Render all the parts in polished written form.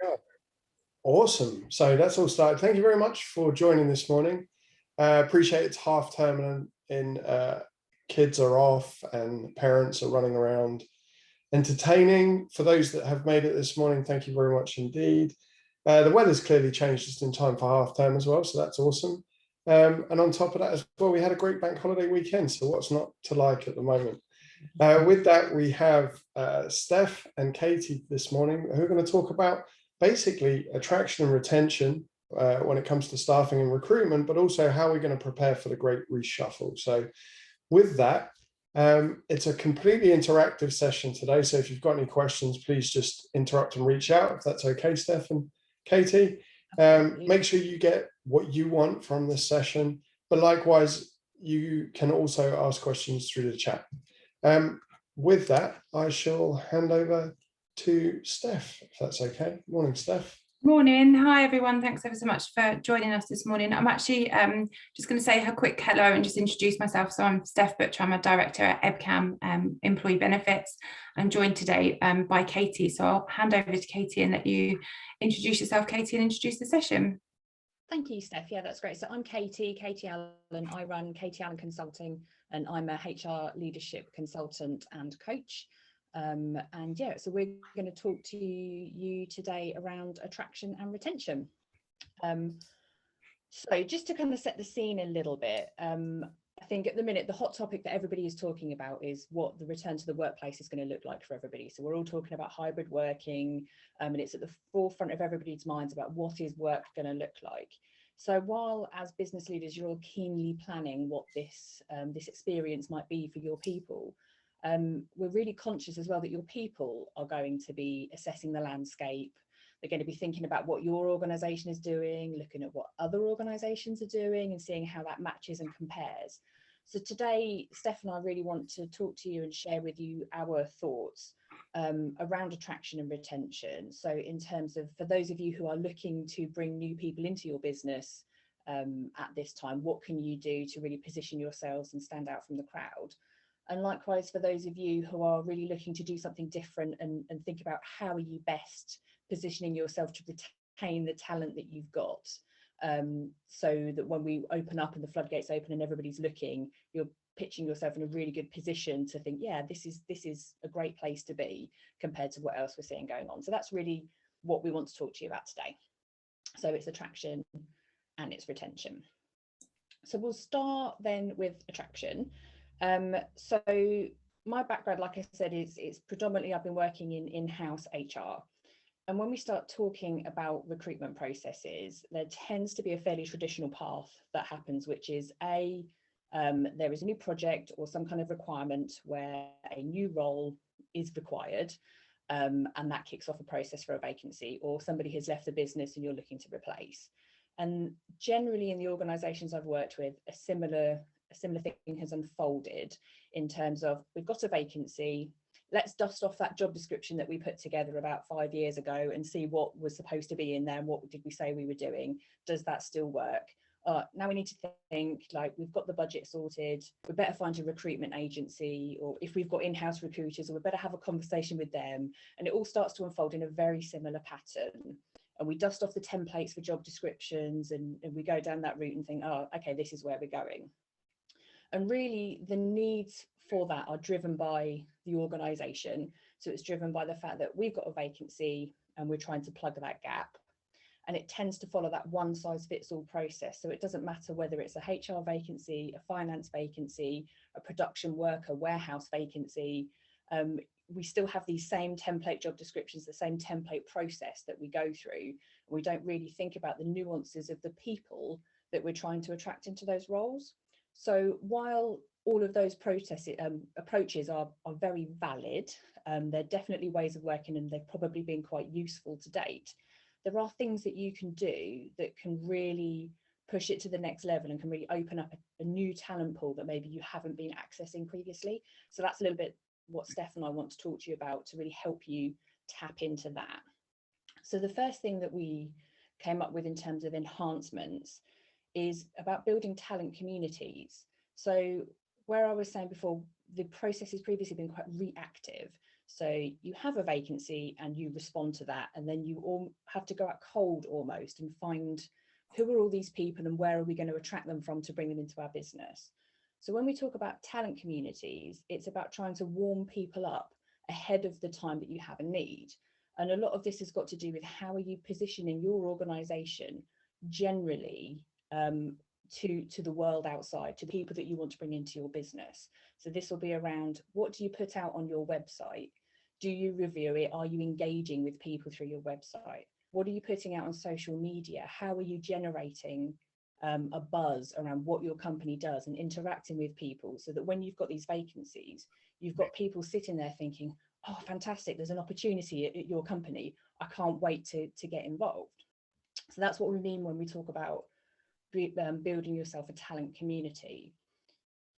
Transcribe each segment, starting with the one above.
go. Awesome. So that's all started. Thank you very much for joining this morning. Appreciate it's half term and kids are off and parents are running around entertaining. For those that have made it this morning, thank you very much indeed. The weather's clearly changed just in time for half term as well, so that's awesome. And on top of that as well, we had a great bank holiday weekend, so what's not to like at the moment? With that, we have Steph and Katie this morning who are going to talk about basically attraction and retention when it comes to staffing and recruitment, but also how we're going to prepare for the great reshuffle. So with that, it's a completely interactive session today. So if you've got any questions, please just interrupt and reach out if that's okay, Steph and Katie. Make sure you get what you want from this session, but likewise, you can also ask questions through the chat. With that, I shall hand over to Steph, if that's okay. Morning, Steph. Morning. Hi, everyone. Thanks ever so much for joining us this morning. I'm actually just going to say a quick hello and just introduce myself. So I'm Steph Butcher. I'm a director at EBCAM Employee Benefits. I'm joined today by Katie. So I'll hand over to Katie and let you introduce yourself, Katie, and introduce the session. Thank you, Steph. Yeah, that's great. So I'm Katie Allen. I run Katie Allen Consulting, and I'm a HR leadership consultant and coach. And yeah, so we're going to talk to you today around attraction and retention. So just to kind of set the scene a little bit, I think at the minute, the hot topic that everybody is talking about is what the return to the workplace is going to look like for everybody. So we're all talking about hybrid working, and it's at the forefront of everybody's minds about what is work going to look like. So while as business leaders, you're all keenly planning what this experience might be for your people, we're really conscious as well that your people are going to be assessing the landscape. They're going to be thinking about what your organisation is doing, looking at what other organisations are doing and seeing how that matches and compares. So today, Steph and I really want to talk to you and share with you our thoughts around attraction and retention. So in terms of, for those of you who are looking to bring new people into your business at this time, what can you do to really position yourselves and stand out from the crowd? And likewise, for those of you who are really looking to do something different and think about how are you best positioning yourself to retain the talent that you've got, so that when we open up and the floodgates open and everybody's looking, you're pitching yourself in a really good position to think, yeah, this is a great place to be compared to what else we're seeing going on. So that's really what we want to talk to you about today. So it's attraction and it's retention. So we'll start then with attraction. So my background, like I said, is predominantly I've been working in in-house HR. And when we start talking about recruitment processes, there tends to be a fairly traditional path that happens, which is there is a new project or some kind of requirement where a new role is required, and that kicks off a process for a vacancy, or somebody has left the business and you're looking to replace. And generally in the organisations I've worked with, a similar thing has unfolded in terms of, we've got a vacancy, let's dust off that job description that we put together about 5 years ago and see what was supposed to be in there and what did we say we were doing. Does that still work? Now we need to think, like, we've got the budget sorted, we better find a recruitment agency, or if we've got in-house recruiters, we better have a conversation with them. And it all starts to unfold in a very similar pattern. And we dust off the templates for job descriptions and we go down that route and think, oh, okay, this is where we're going. And really the needs for that are driven by the organisation. So it's driven by the fact that we've got a vacancy and we're trying to plug that gap. And it tends to follow that one size fits all process. So it doesn't matter whether it's a HR vacancy, a finance vacancy, a production worker, warehouse vacancy. We still have these same template job descriptions, the same template process that we go through. We don't really think about the nuances of the people that we're trying to attract into those roles. So while all of those approaches are very valid, they're definitely ways of working and they've probably been quite useful to date, there are things that you can do that can really push it to the next level and can really open up a new talent pool that maybe you haven't been accessing previously. So that's a little bit what Steph and I want to talk to you about to really help you tap into that. So the first thing that we came up with in terms of enhancements is about building talent communities. So where I was saying before, the process has previously been quite reactive. So you have a vacancy and you respond to that, and then you all have to go out cold almost and find who are all these people and where are we going to attract them from to bring them into our business. So when we talk about talent communities, it's about trying to warm people up ahead of the time that you have a need. And a lot of this has got to do with how are you positioning your organization generally to the world outside, to the people that you want to bring into your business. So this will be around, what do you put out on your website? Do you review it? Are you engaging with people through your website? What are you putting out on social media? How are you generating a buzz around what your company does and interacting with people, so that when you've got these vacancies, you've got people sitting there thinking, oh, fantastic, there's an opportunity at your company. I can't wait to get involved. So that's what we mean when we talk about building yourself a talent community.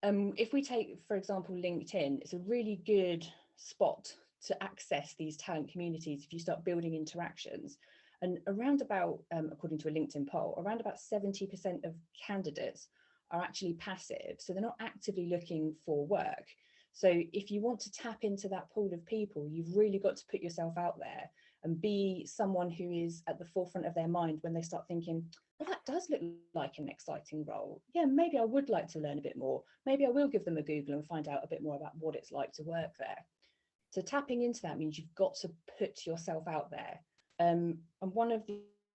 If we take, for example, LinkedIn, it's a really good spot to access these talent communities if you start building interactions. And around about, according to a LinkedIn poll, around about 70% of candidates are actually passive. So they're not actively looking for work. So if you want to tap into that pool of people, you've really got to put yourself out there and be someone who is at the forefront of their mind when they start thinking, well, that does look like an exciting role. Yeah, maybe I would like to learn a bit more. Maybe I will give them a Google and find out a bit more about what it's like to work there. So tapping into that means you've got to put yourself out there. And one of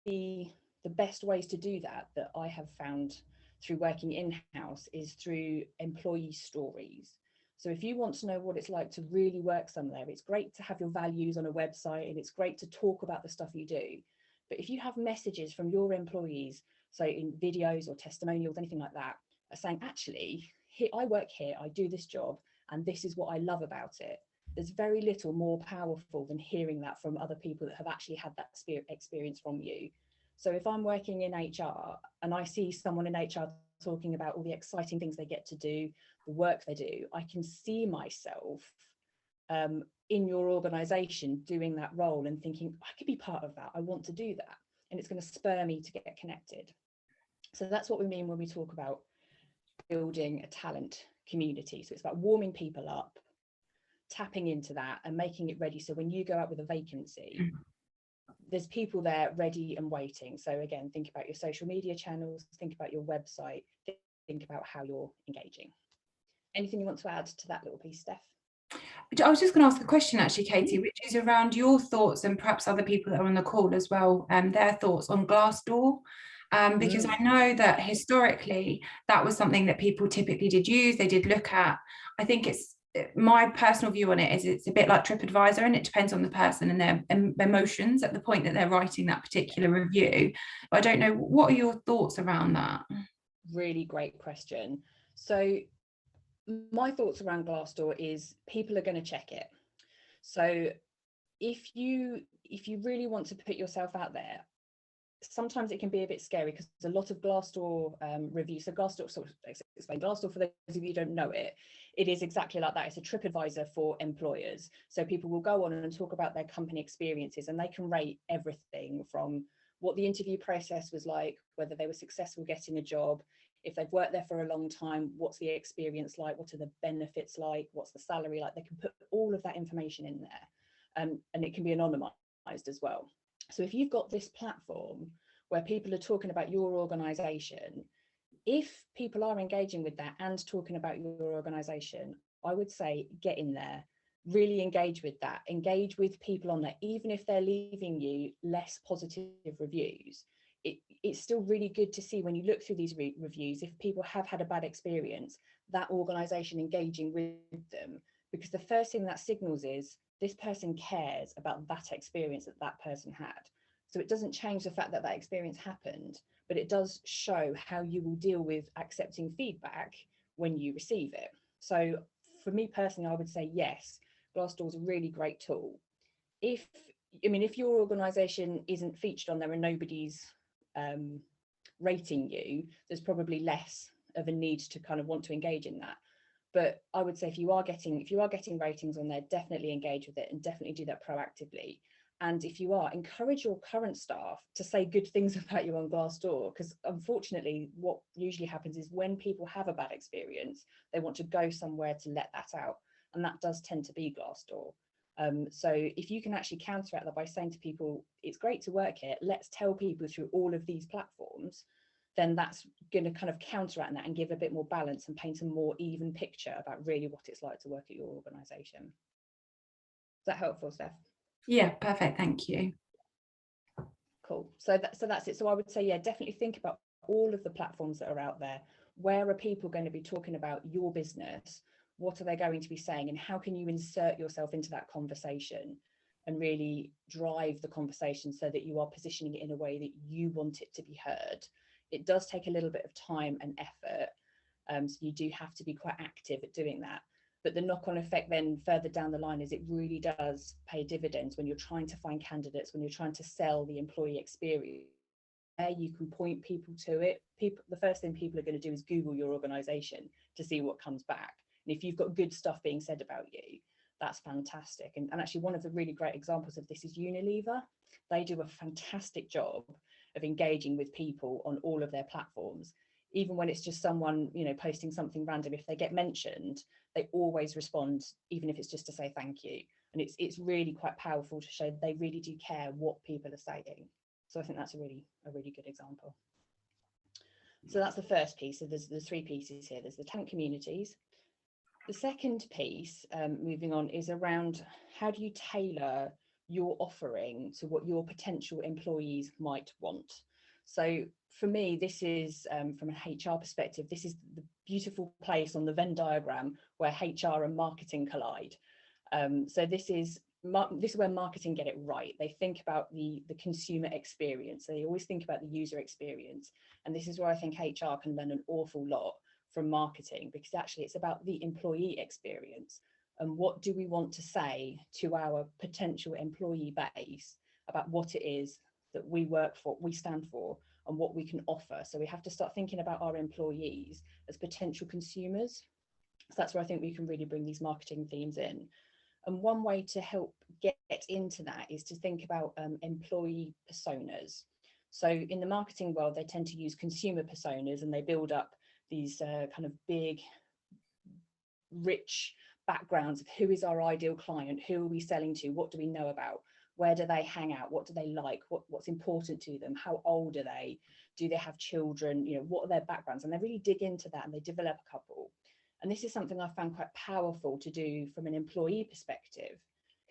the best ways to do that I have found through working in-house is through employee stories. So if you want to know what it's like to really work somewhere, it's great to have your values on a website and it's great to talk about the stuff you do. But if you have messages from your employees, so in videos or testimonials, anything like that, saying, actually, here, I work here, I do this job, and this is what I love about it. There's very little more powerful than hearing that from other people that have actually had that experience from you. So if I'm working in HR and I see someone in HR talking about all the exciting things they get to do, the work they do, I can see myself in your organization doing that role and thinking, I could be part of that. I want to do that. And it's going to spur me to get connected. So that's what we mean when we talk about building a talent community. So it's about warming people up, tapping into that and making it ready. So when you go out with a vacancy, there's people there ready and waiting. So again, think about your social media channels, think about your website, think about how you're engaging. Anything you want to add to that little piece, Steph? I was just going to ask a question actually, Katie, which is around your thoughts and perhaps other people that are on the call as well, their thoughts on Glassdoor. Because I know that historically that was something that people typically did use, they did look at. I think it's, my personal view on it is it's a bit like TripAdvisor, and it depends on the person and their emotions at the point that they're writing that particular review. But I don't know, what are your thoughts around that? Really great question. So my thoughts around Glassdoor is people are going to check it. So if you really want to put yourself out there, sometimes it can be a bit scary because a lot of Glassdoor reviews. So Glassdoor, sort of explain Glassdoor for those of you who don't know it, it is exactly like that. It's a TripAdvisor for employers. So people will go on and talk about their company experiences, and they can rate everything from what the interview process was like, whether they were successful getting a job, if they've worked there for a long time, what's the experience like, what are the benefits like, what's the salary like. They can put all of that information in there, and it can be anonymized as well. So if you've got this platform where people are talking about your organization, if people are engaging with that and talking about your organization, I would say get in there, really engage with that, engage with people on there, even if they're leaving you less positive reviews. It's still really good to see when you look through these reviews, if people have had a bad experience, that organization engaging with them, because the first thing that signals is this person cares about that experience that person had. So it doesn't change the fact that that experience happened, but it does show how you will deal with accepting feedback when you receive it. So for me personally, I would say yes, Glassdoor is a really great tool. If your organization isn't featured on there and nobody's rating you, there's probably less of a need to kind of want to engage in that. But I would say if you are getting ratings on there, definitely engage with it and definitely do that proactively. And if you are, encourage your current staff to say good things about you on Glassdoor, because unfortunately what usually happens is when people have a bad experience, they want to go somewhere to let that out, and that does tend to be Glassdoor. So if you can actually counteract that by saying to people, it's great to work here, let's tell people through all of these platforms, then that's going to kind of counteract that and give a bit more balance and paint a more even picture about really what it's like to work at your organisation. Is that helpful, Steph? Yeah, perfect. Thank you. Cool. So that's it. So I would say, yeah, definitely think about all of the platforms that are out there. Where are people going to be talking about your business? What are they going to be saying? And how can you insert yourself into that conversation and really drive the conversation so that you are positioning it in a way that you want it to be heard? It does take a little bit of time and effort. So you do have to be quite active at doing that. But the knock-on effect then further down the line is it really does pay dividends when you're trying to find candidates, when you're trying to sell the employee experience. You can point people to it. The first thing people are going to do is Google your organisation to see what comes back. And if you've got good stuff being said about you, that's fantastic. And actually, one of the really great examples of this is Unilever. They do a fantastic job of engaging with people on all of their platforms. Even when it's just someone, you know, posting something random, if they get mentioned, they always respond, even if it's just to say thank you. And it's really quite powerful to show they really do care what people are saying. So I think that's a really good example. So that's the first piece. So there's 3 pieces here. There's the talent communities. The second piece, moving on, is around how do you tailor your offering to what your potential employees might want. So for me, this is from an HR perspective, this is the beautiful place on the Venn diagram where HR and marketing collide. So this is where marketing get it right. They think about the consumer experience. They always think about the user experience. And this is where I think HR can learn an awful lot from marketing, because actually it's about the employee experience. And what do we want to say to our potential employee base about what it is that we work for, we stand for, and what we can offer. So we have to start thinking about our employees as potential consumers. So that's where I think we can really bring these marketing themes in. And one way to help get into that is to think about employee personas. So in the marketing world, they tend to use consumer personas, and they build up these kind of big, rich backgrounds of who is our ideal client, who are we selling to, what do we know about, where do they hang out, what do they like, what's important to them, how old are they, do they have children, you know, what are their backgrounds, and they really dig into that and they develop a couple. And this is something I found quite powerful to do from an employee perspective.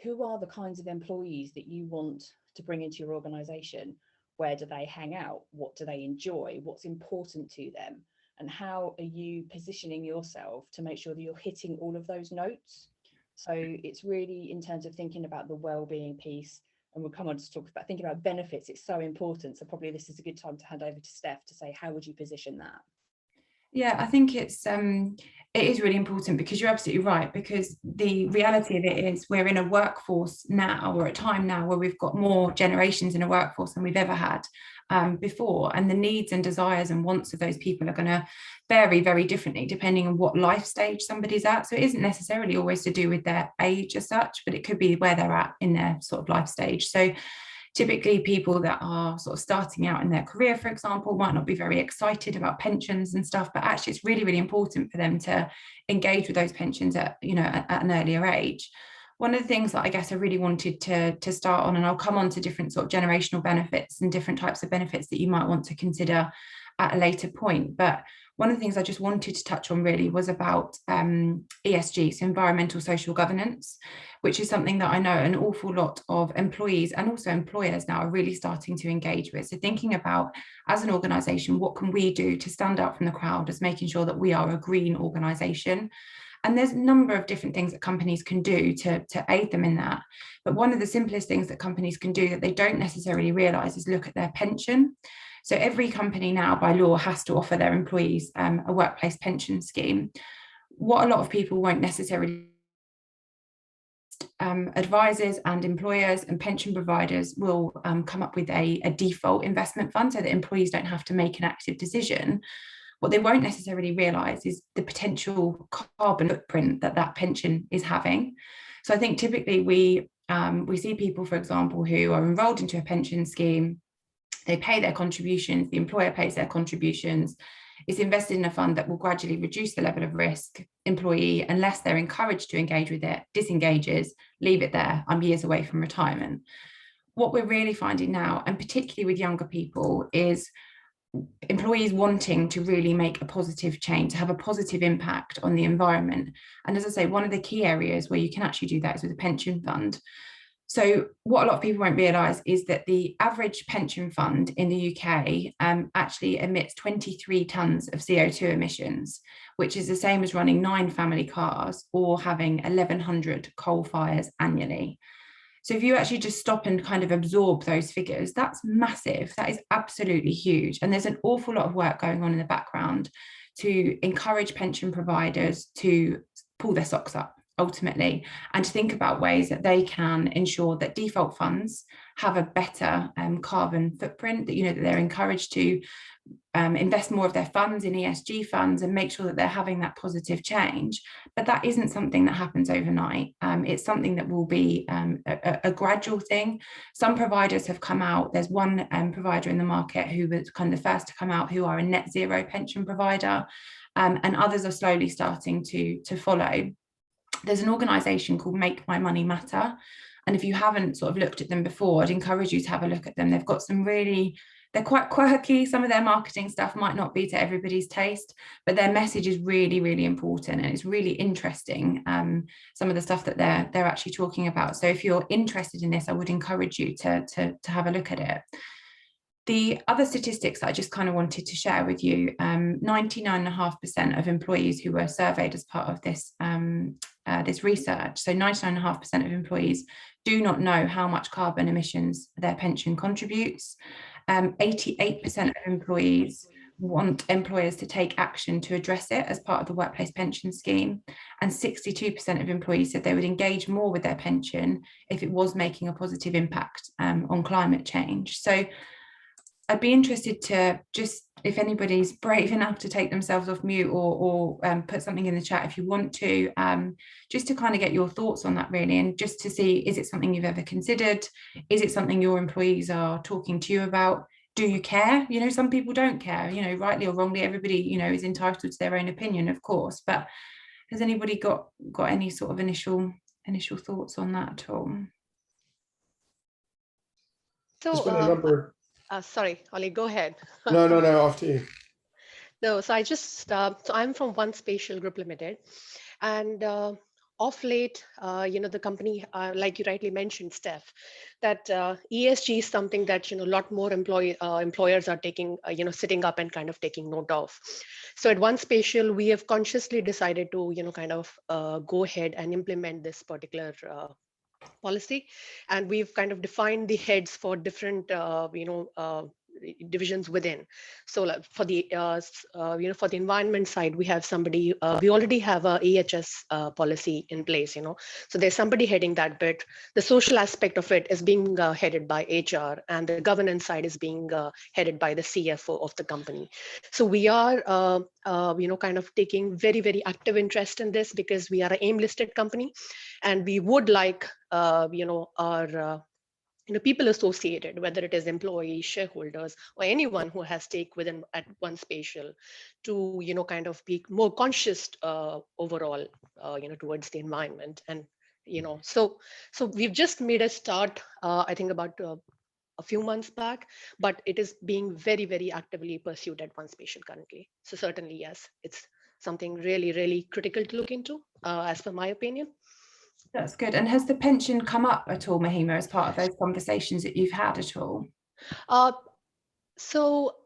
Who are the kinds of employees that you want to bring into your organization? Where do they hang out? What do they enjoy? What's important to them? And how are you positioning yourself to make sure that you're hitting all of those notes? So it's really in terms of thinking about the well-being piece, and we'll come on to talk about thinking about benefits. It's so important. So probably this is a good time to hand over to Steph to say, how would you position that? Yeah, I think it is really important, because you're absolutely right, because the reality of it is we're in a workforce now, or a time now, where we've got more generations in a workforce than we've ever had before, and the needs and desires and wants of those people are going to vary very differently depending on what life stage somebody's at. So it isn't necessarily always to do with their age as such, but it could be where they're at in their sort of life stage. So typically people that are sort of starting out in their career, for example, might not be very excited about pensions and stuff, but actually it's really, really important for them to engage with those pensions at, you know, at an earlier age. One of the things that I guess I really wanted to start on, and I'll come on to different sort of generational benefits and different types of benefits that you might want to consider at a later point, but one of the things I just wanted to touch on really was about ESG, so environmental social governance, which is something that I know an awful lot of employees and also employers now are really starting to engage with. So thinking about, as an organisation, what can we do to stand out from the crowd as making sure that we are a green organisation? And there's a number of different things that companies can do to aid them in that. But one of the simplest things that companies can do that they don't necessarily realise is look at their pension. So every company now by law has to offer their employees a workplace pension scheme. What a lot of people won't necessarily, advisors and employers and pension providers will come up with a default investment fund so that employees don't have to make an active decision. What they won't necessarily realise is the potential carbon footprint that pension is having. So I think typically we see people, for example, who are enrolled into a pension scheme. They pay their contributions, the employer pays their contributions. It's invested in a fund that will gradually reduce the level of risk. Employee, unless they're encouraged to engage with it, disengages, leave it there. I'm years away from retirement. What we're really finding now, and particularly with younger people, is employees wanting to really make a positive change, to have a positive impact on the environment. And as I say, one of the key areas where you can actually do that is with a pension fund. So what a lot of people won't realise is that the average pension fund in the UK actually emits 23 tonnes of CO2 emissions, which is the same as running 9 family cars or having 1,100 coal fires annually. So if you actually just stop and kind of absorb those figures, that's massive. That is absolutely huge. And there's an awful lot of work going on in the background to encourage pension providers to pull their socks up ultimately, and to think about ways that they can ensure that default funds have a better carbon footprint, that, that they're encouraged to invest more of their funds in ESG funds and make sure that they're having that positive change. But that isn't something that happens overnight. It's something that will be a gradual thing. Some providers have come out. There's one provider in the market who was kind of the first to come out, who are a net zero pension provider, and others are slowly starting to follow. There's an organisation called Make My Money Matter. And if you haven't sort of looked at them before, I'd encourage you to have a look at them. They've got some they're quite quirky. Some of their marketing stuff might not be to everybody's taste, but their message is really, really important. And it's really interesting, some of the stuff that they're actually talking about. So if you're interested in this, I would encourage you to have a look at it. The other statistics that I just kind of wanted to share with you, 99.5% of employees who were surveyed as part of this, this research, so 99.5% of employees do not know how much carbon emissions their pension contributes. 88% of employees want employers to take action to address it as part of the workplace pension scheme. And 62% of employees said they would engage more with their pension if it was making a positive impact on climate change. So I'd be interested to just, if anybody's brave enough to take themselves off mute or put something in the chat if you want to, just to kind of get your thoughts on that really, and just to see, is it something you've ever considered? Is it something your employees are talking to you about? Do you care? Some people don't care, rightly or wrongly, everybody, is entitled to their own opinion, of course, but has anybody got any sort of initial thoughts on that at all? So, sorry, Ollie, go ahead. No, after you. No, so so I'm from One Spatial Group Limited, and of late, the company, like you rightly mentioned, Steph, that ESG is something that a lot more employers are taking, sitting up and kind of taking note of. So at One Spatial, we have consciously decided to, kind of go ahead and implement this particular policy, and we've kind of defined the heads for different divisions within. So for the for the environment side, we have somebody, we already have a EHS policy in place, so there's somebody heading that bit. The social aspect of it is being headed by HR, and the governance side is being headed by the CFO of the company. So we are kind of taking very, very active interest in this, because we are an AIM listed company, and we would like our people associated, whether it is employees, shareholders, or anyone who has stake within at One Spatial, to kind of be more conscious overall, towards the environment. And so we've just made a start, I think about a few months back, but it is being very, very actively pursued at One Spatial currently. So certainly, yes, it's something really, really critical to look into, as per my opinion. That's good. And has the pension come up at all, Mahima, as part of those conversations that you've had at all? So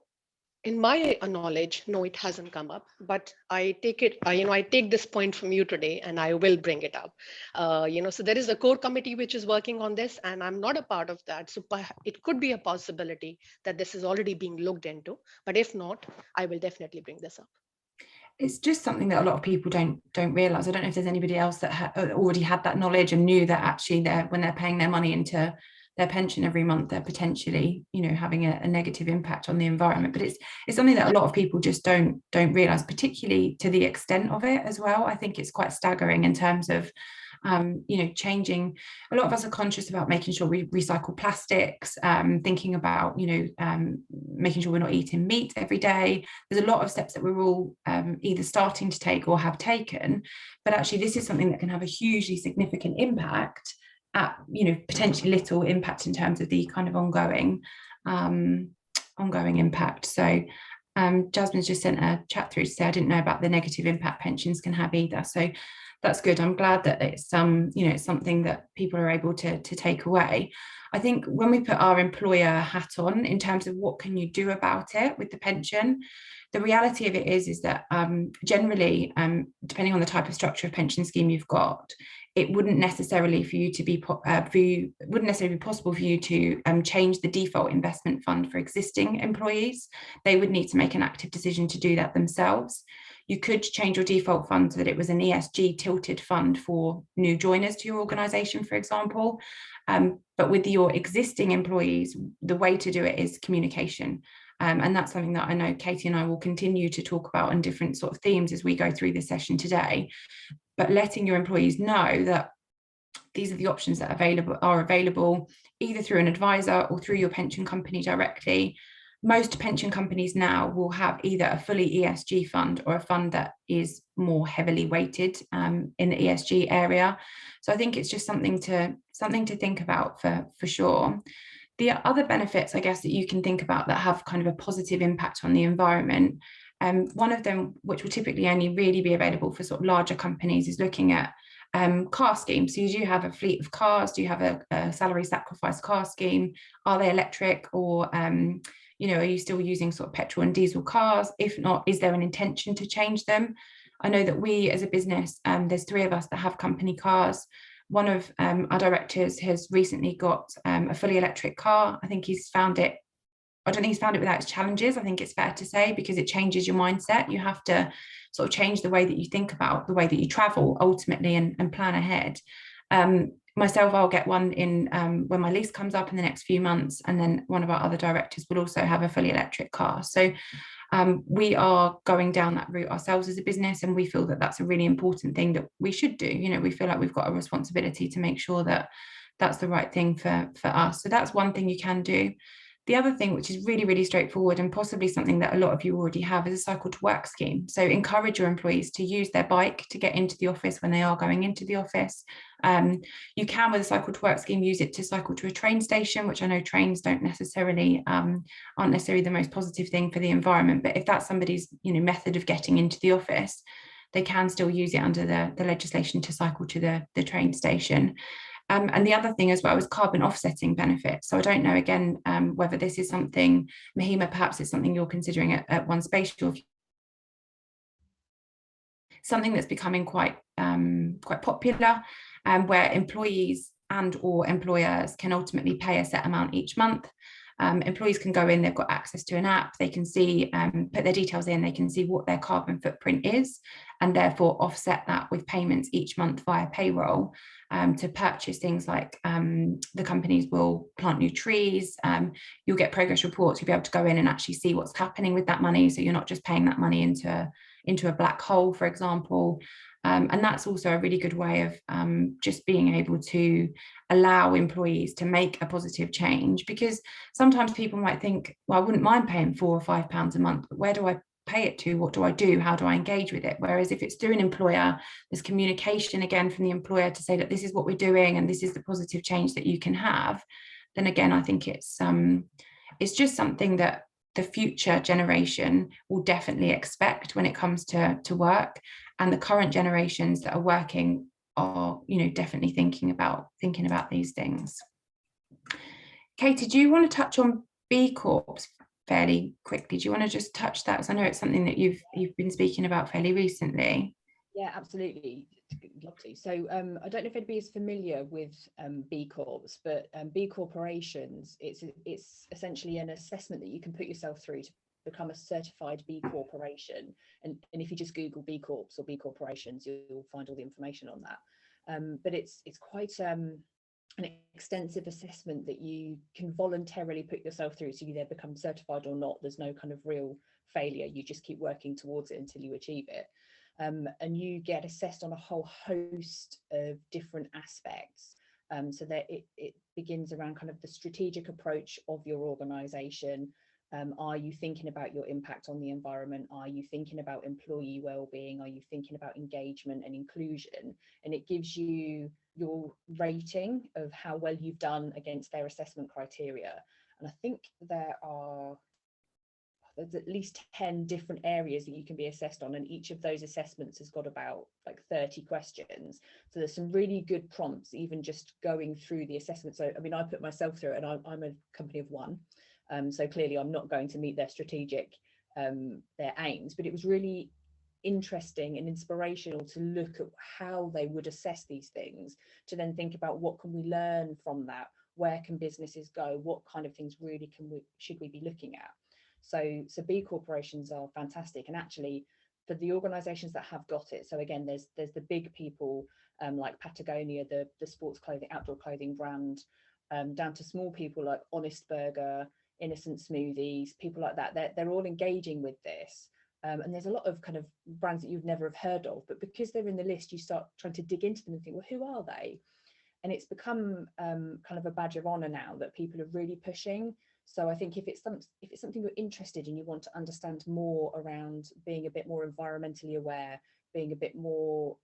in my knowledge, no, it hasn't come up, but I take it, I take this point from you today, and I will bring it up. So there is a core committee which is working on this, and I'm not a part of that. So it could be a possibility that this is already being looked into, but if not, I will definitely bring this up. It's just something that a lot of people don't realize. I don't know if there's anybody else that already had that knowledge and knew that actually when they're paying their money into their pension every month, they're potentially, having a negative impact on the environment. But it's something that a lot of people just don't realize, particularly to the extent of it as well. I think it's quite staggering in terms of changing. A lot of us are conscious about making sure we recycle plastics, thinking about, making sure we're not eating meat every day. There's a lot of steps that we're all either starting to take or have taken, but actually this is something that can have a hugely significant impact at, potentially little impact in terms of the kind of ongoing impact. So Jasmine's just sent a chat through to say, I didn't know about the negative impact pensions can have either. So that's good. I'm glad that it's it's something that people are able to take away. I think when we put our employer hat on in terms of what can you do about it with the pension, the reality of it is that generally, depending on the type of structure of pension scheme you've got, it wouldn't necessarily be possible for you to change the default investment fund for existing employees. They would need to make an active decision to do that themselves. You could change your default fund so that it was an ESG tilted fund for new joiners to your organisation, for example. But with your existing employees, the way to do it is communication. And that's something that I know Katie and I will continue to talk about on different sort of themes as we go through this session today. But letting your employees know that these are the options that are available either through an advisor or through your pension company directly. Most pension companies now will have either a fully ESG fund or a fund that is more heavily weighted in the ESG area. So I think it's just something to think about for sure. The other benefits, I guess, that you can think about that have kind of a positive impact on the environment, one of them, which will typically only really be available for sort of larger companies, is looking at car schemes. So you do have a fleet of cars. Do you have a salary sacrifice car scheme? Are they electric, or are you still using sort of petrol and diesel cars? If not, is there an intention to change them? I know that we as a business, there's 3 of us that have company cars. One of our directors has recently got a fully electric car. I don't think he's found it without its challenges. I think it's fair to say, because it changes your mindset. You have to sort of change the way that you think about the way that you travel ultimately and plan ahead. Myself, I'll get one in when my lease comes up in the next few months, and then one of our other directors will also have a fully electric car. So we are going down that route ourselves as a business, and we feel that that's a really important thing that we should do. We feel like we've got a responsibility to make sure that that's the right thing for us. So that's one thing you can do. The other thing, which is really, really straightforward and possibly something that a lot of you already have, is a cycle to work scheme. So encourage your employees to use their bike to get into the office when they are going into the office. You can, with a cycle to work scheme, use it to cycle to a train station, which I know trains aren't necessarily the most positive thing for the environment. But if that's somebody's method of getting into the office, they can still use it under the legislation to cycle to the train station. And the other thing as well is carbon offsetting benefits. So I don't know, again, whether this is something, Mahima, perhaps it's something you're considering at One Spatial. Something that's becoming quite popular, where employees and or employers can ultimately pay a set amount each month. Employees can go in, they've got access to an app, they can see, put their details in, they can see what their carbon footprint is, and therefore offset that with payments each month via payroll to purchase things like the companies will plant new trees, you'll get progress reports, you'll be able to go in and actually see what's happening with that money, so you're not just paying that money into a black hole, for example. And that's also a really good way of just being able to allow employees to make a positive change, because sometimes people might think, well, I wouldn't mind paying £4 or £5 a month, but where do I pay it to? What do I do? How do I engage with it? Whereas if it's through an employer, there's communication again from the employer to say that this is what we're doing and this is the positive change that you can have, then again, I think it's just something that the future generation will definitely expect when it comes to work, and the current generations that are working are definitely thinking about these things. Katie, do you want to touch on B Corps fairly quickly? Do you want to just touch that, because I know it's something that you've been speaking about fairly recently? Yeah, absolutely. Lovely. So I don't know if anybody is familiar with B Corps, but B corporations, it's essentially an assessment that you can put yourself through to become a certified B corporation. And if you just Google B Corps or B corporations, you'll find all the information on that. But it's quite an extensive assessment that you can voluntarily put yourself through, so you either become certified or not. There's no kind of real failure. You just keep working towards it until you achieve it. and you get assessed on a whole host of different aspects. So that it begins around kind of the strategic approach of your organization. Are you thinking about your impact on the environment? Are you thinking about employee well-being? Are you thinking about engagement and inclusion? And it gives you your rating of how well you've done against their assessment criteria. And I think there's at least 10 different areas that you can be assessed on, and each of those assessments has got about like 30 questions. So there's some really good prompts, even just going through the assessment. So I mean, I put myself through it, and I'm a company of one, so clearly I'm not going to meet their strategic their aims, but it was really interesting and inspirational to look at how they would assess these things, to then think about what can we learn from that, where can businesses go, what kind of things really should we be looking at. So B corporations are fantastic, and actually for the organizations that have got it, so again, there's the big people like Patagonia, the sports clothing, outdoor clothing brand, down to small people like Honest Burger, Innocent Smoothies, people like that. They're all engaging with this. And there's a lot of kind of brands that you'd never have heard of, but because they're in the list, you start trying to dig into them and think, well, who are they? And it's become kind of a badge of honor now that people are really pushing. So I think if it's something you're interested in, you want to understand more around being a bit more environmentally aware, being a bit more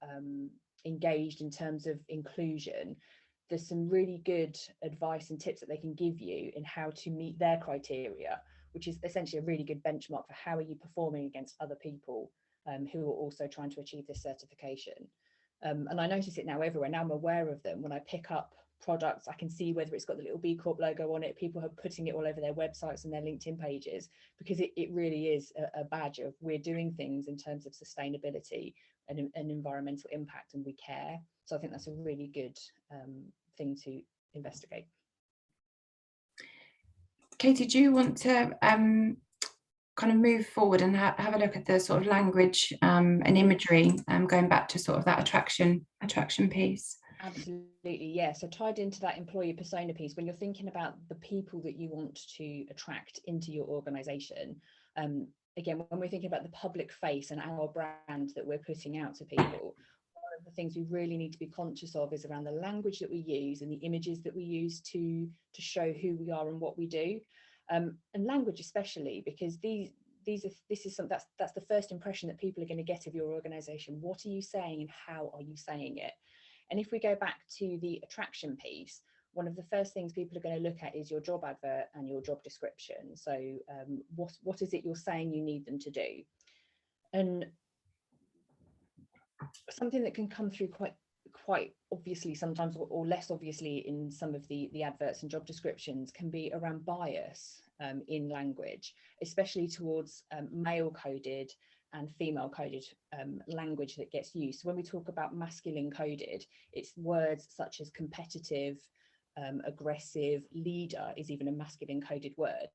engaged in terms of inclusion, there's some really good advice and tips that they can give you in how to meet their criteria, which is essentially a really good benchmark for how are you performing against other people who are also trying to achieve this certification. And I notice it now everywhere. Now I'm aware of them. When I pick up products, I can see whether it's got the little B Corp logo on it. People are putting it all over their websites and their LinkedIn pages, because it really is a badge of we're doing things in terms of sustainability and environmental impact, and we care. So I think that's a really good thing to investigate. Katie, do you want to kind of move forward and have a look at the sort of language and imagery, going back to sort of that attraction piece? Absolutely, yeah. So tied into that employee persona piece, when you're thinking about the people that you want to attract into your organization, again, when we're thinking about the public face and our brand that we're putting out to people, one of the things we really need to be conscious of is around the language that we use and the images that we use to show who we are and what we do, and language especially, because this is something that's the first impression that people are going to get of your organization. What are you saying and how are you saying it? And if we go back to the attraction piece, one of the first things people are going to look at is your job advert and your job description. So what is it you're saying you need them to do? And something that can come through quite obviously sometimes, or less obviously in some of the adverts and job descriptions, can be around bias in language, especially towards male coded and female coded language that gets used. So when we talk about masculine coded, it's words such as competitive, aggressive, leader is even a masculine coded word.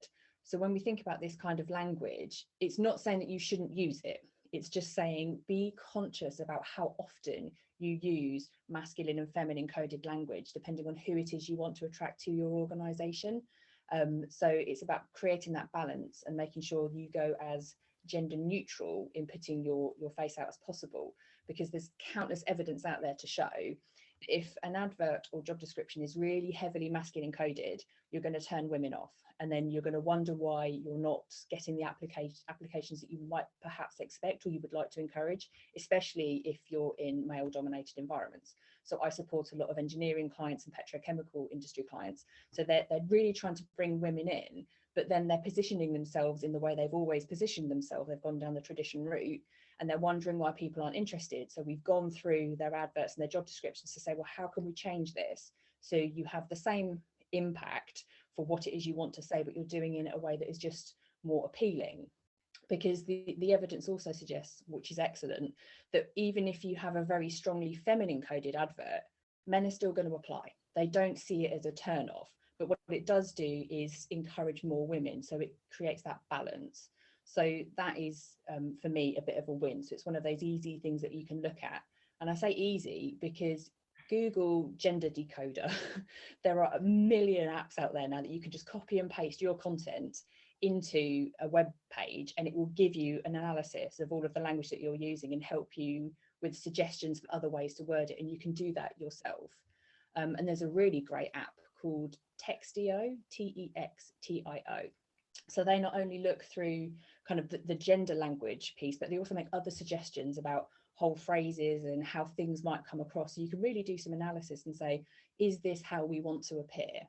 So when we think about this kind of language, it's not saying that you shouldn't use it. It's just saying be conscious about how often you use masculine and feminine coded language, depending on who it is you want to attract to your organization. So it's about creating that balance and making sure you go as gender neutral in putting your face out as possible, because there's countless evidence out there to show if an advert or job description is really heavily masculine coded, you're going to turn women off, and then you're going to wonder why you're not getting the applications that you might perhaps expect or you would like to encourage, especially if you're in male dominated environments. So I support a lot of engineering clients and petrochemical industry clients, so they're really trying to bring women in, but then they're positioning themselves in the way they've always positioned themselves. They've gone down the tradition route, and they're wondering why people aren't interested. So we've gone through their adverts and their job descriptions to say, well, how can we change this so you have the same impact for what it is you want to say, but you're doing it in a way that is just more appealing? Because the evidence also suggests, which is excellent, that even if you have a very strongly feminine coded advert, men are still going to apply. They don't see it as a turn off. But what it does do is encourage more women. So it creates that balance. So that is, for me, a bit of a win. So it's one of those easy things that you can look at. And I say easy because Google gender decoder. There are a million apps out there now that you can just copy and paste your content into a web page, and it will give you an analysis of all of the language that you're using and help you with suggestions of other ways to word it, and you can do that yourself. And there's a really great app called Textio, Textio. So they not only look through kind of the gender language piece, but they also make other suggestions about whole phrases and how things might come across. So you can really do some analysis and say, is this how we want to appear?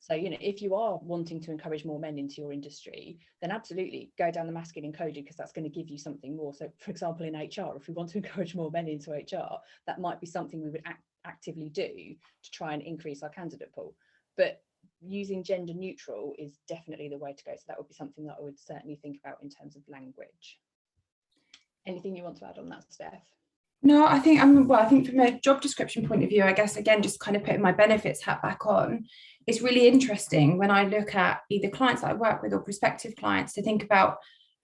So, you know, if you are wanting to encourage more men into your industry, then absolutely go down the masculine coding, because that's going to give you something more. So, for example, in HR, if we want to encourage more men into HR, that might be something we would actively do to try and increase our candidate pool. But using gender neutral is definitely the way to go. So that would be something that I would certainly think about in terms of language. Anything you want to add on that, Steph? No, I think well, I think from a job description point of view, I guess, again, just kind of putting my benefits hat back on, it's really interesting when I look at either clients that I work with or prospective clients to think about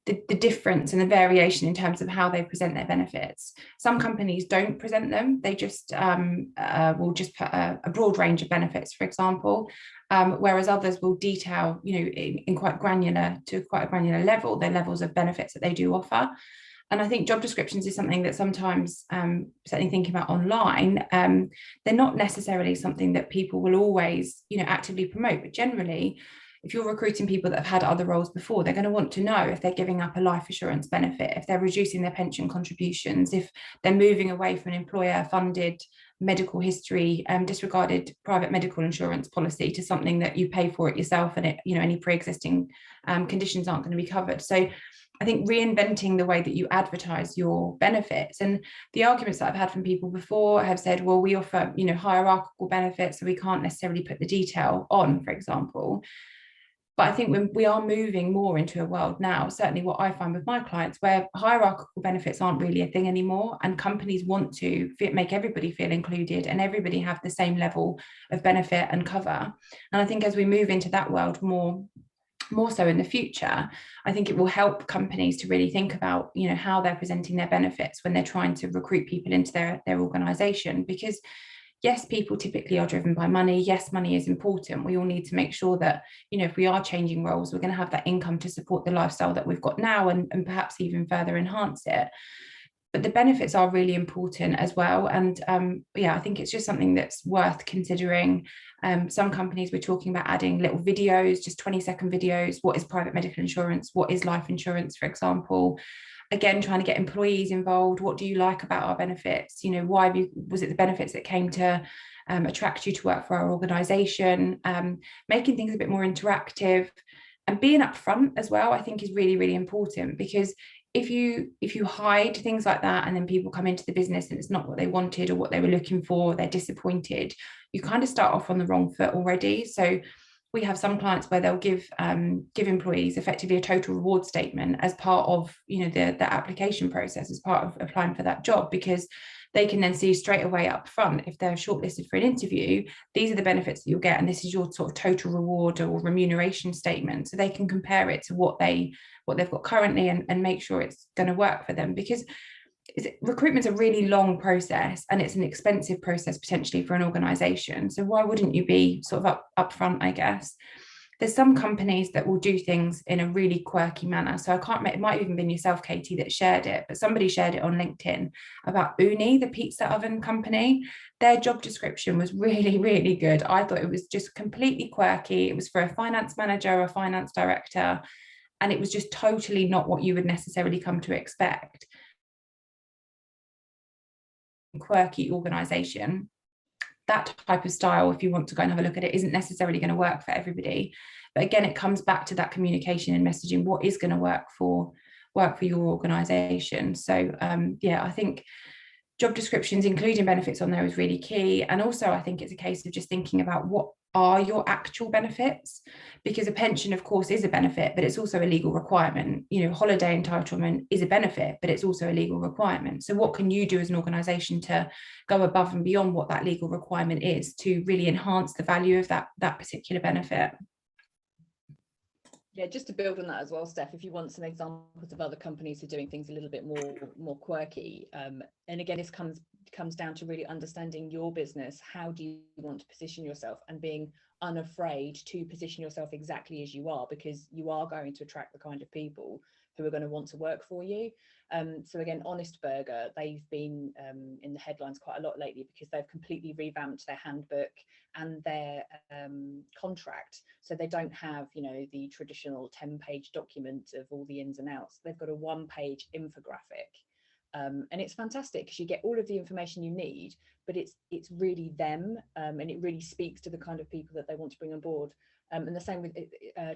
the difference and the variation in terms of how they present their benefits. Some companies don't present them. They just will just put a broad range of benefits, for example, whereas others will detail, you know, in quite a granular level, their levels of benefits that they do offer. And I think job descriptions is something that sometimes, certainly thinking about online, they're not necessarily something that people will always, you know, actively promote. But generally, if you're recruiting people that have had other roles before, they're going to want to know if they're giving up a life assurance benefit, if they're reducing their pension contributions, if they're moving away from an employer-funded medical history, disregarded private medical insurance policy to something that you pay for it yourself, and it, you know, any pre-existing conditions aren't going to be covered. So I think reinventing the way that you advertise your benefits, and the arguments that I've had from people before have said, well, we offer, you know, hierarchical benefits, so we can't necessarily put the detail on, for example. But I think when we are moving more into a world now, certainly what I find with my clients, where hierarchical benefits aren't really a thing anymore, and companies want to make everybody feel included and everybody have the same level of benefit and cover. And I think as we move into that world more so in the future, I think it will help companies to really think about, you know, how they're presenting their benefits when they're trying to recruit people into their organization. Because yes, people typically are driven by money. Yes, money is important. We all need to make sure that, you know, if we are changing roles, we're going to have that income to support the lifestyle that we've got now, and perhaps even further enhance it. But the benefits are really important as well. And yeah, I think it's just something that's worth considering. Some companies were talking about adding little videos, just 20-second videos. What is private medical insurance? What is life insurance, for example? Again, trying to get employees involved. What do you like about our benefits? You know, why was it the benefits that came to attract you to work for our organisation? Making things a bit more interactive and being upfront as well, I think is really, really important, because if you hide things like that and then people come into the business and it's not what they wanted or what they were looking for, they're disappointed, you kind of start off on the wrong foot already. So we have some clients where they'll give employees effectively a total reward statement as part of, you know, the application process, as part of applying for that job, because they can then see straight away up front, if they're shortlisted for an interview, these are the benefits that you'll get, and this is your sort of total reward or remuneration statement, so they can compare it to what they've got currently and make sure it's going to work for them. Because recruitment's a really long process and it's an expensive process potentially for an organization. So why wouldn't you be sort of upfront, I guess? There's some companies that will do things in a really quirky manner. So it might even been yourself, Katie, that shared it, but somebody shared it on LinkedIn about Uni, the pizza oven company. Their job description was really, really good. I thought it was just completely quirky. It was for a finance manager, a finance director, and it was just totally not what you would necessarily come to expect. Quirky organization, that type of style, if you want to go and have a look at it, isn't necessarily going to work for everybody. But again, it comes back to that communication and messaging, what is going to work for your organization. So yeah, I think job descriptions including benefits on there is really key. And also I think it's a case of just thinking about what are your actual benefits, because a pension of course is a benefit, but it's also a legal requirement. You know, holiday entitlement is a benefit, but it's also a legal requirement. So what can you do as an organisation to go above and beyond what that legal requirement is to really enhance the value of that particular benefit? Yeah, just to build on that as well, Steph, if you want some examples of other companies who are doing things a little bit more quirky, and again, this comes down to really understanding your business. How do you want to position yourself, and being unafraid to position yourself exactly as you are, because you are going to attract the kind of people who are going to want to work for you. So again, Honest Burger, they've been in the headlines quite a lot lately because they've completely revamped their handbook and their contract. So they don't have, you know, the traditional 10-page document of all the ins and outs. They've got a 1-page infographic. And it's fantastic because you get all of the information you need, but it's really them, and it really speaks to the kind of people that they want to bring on board. And the same with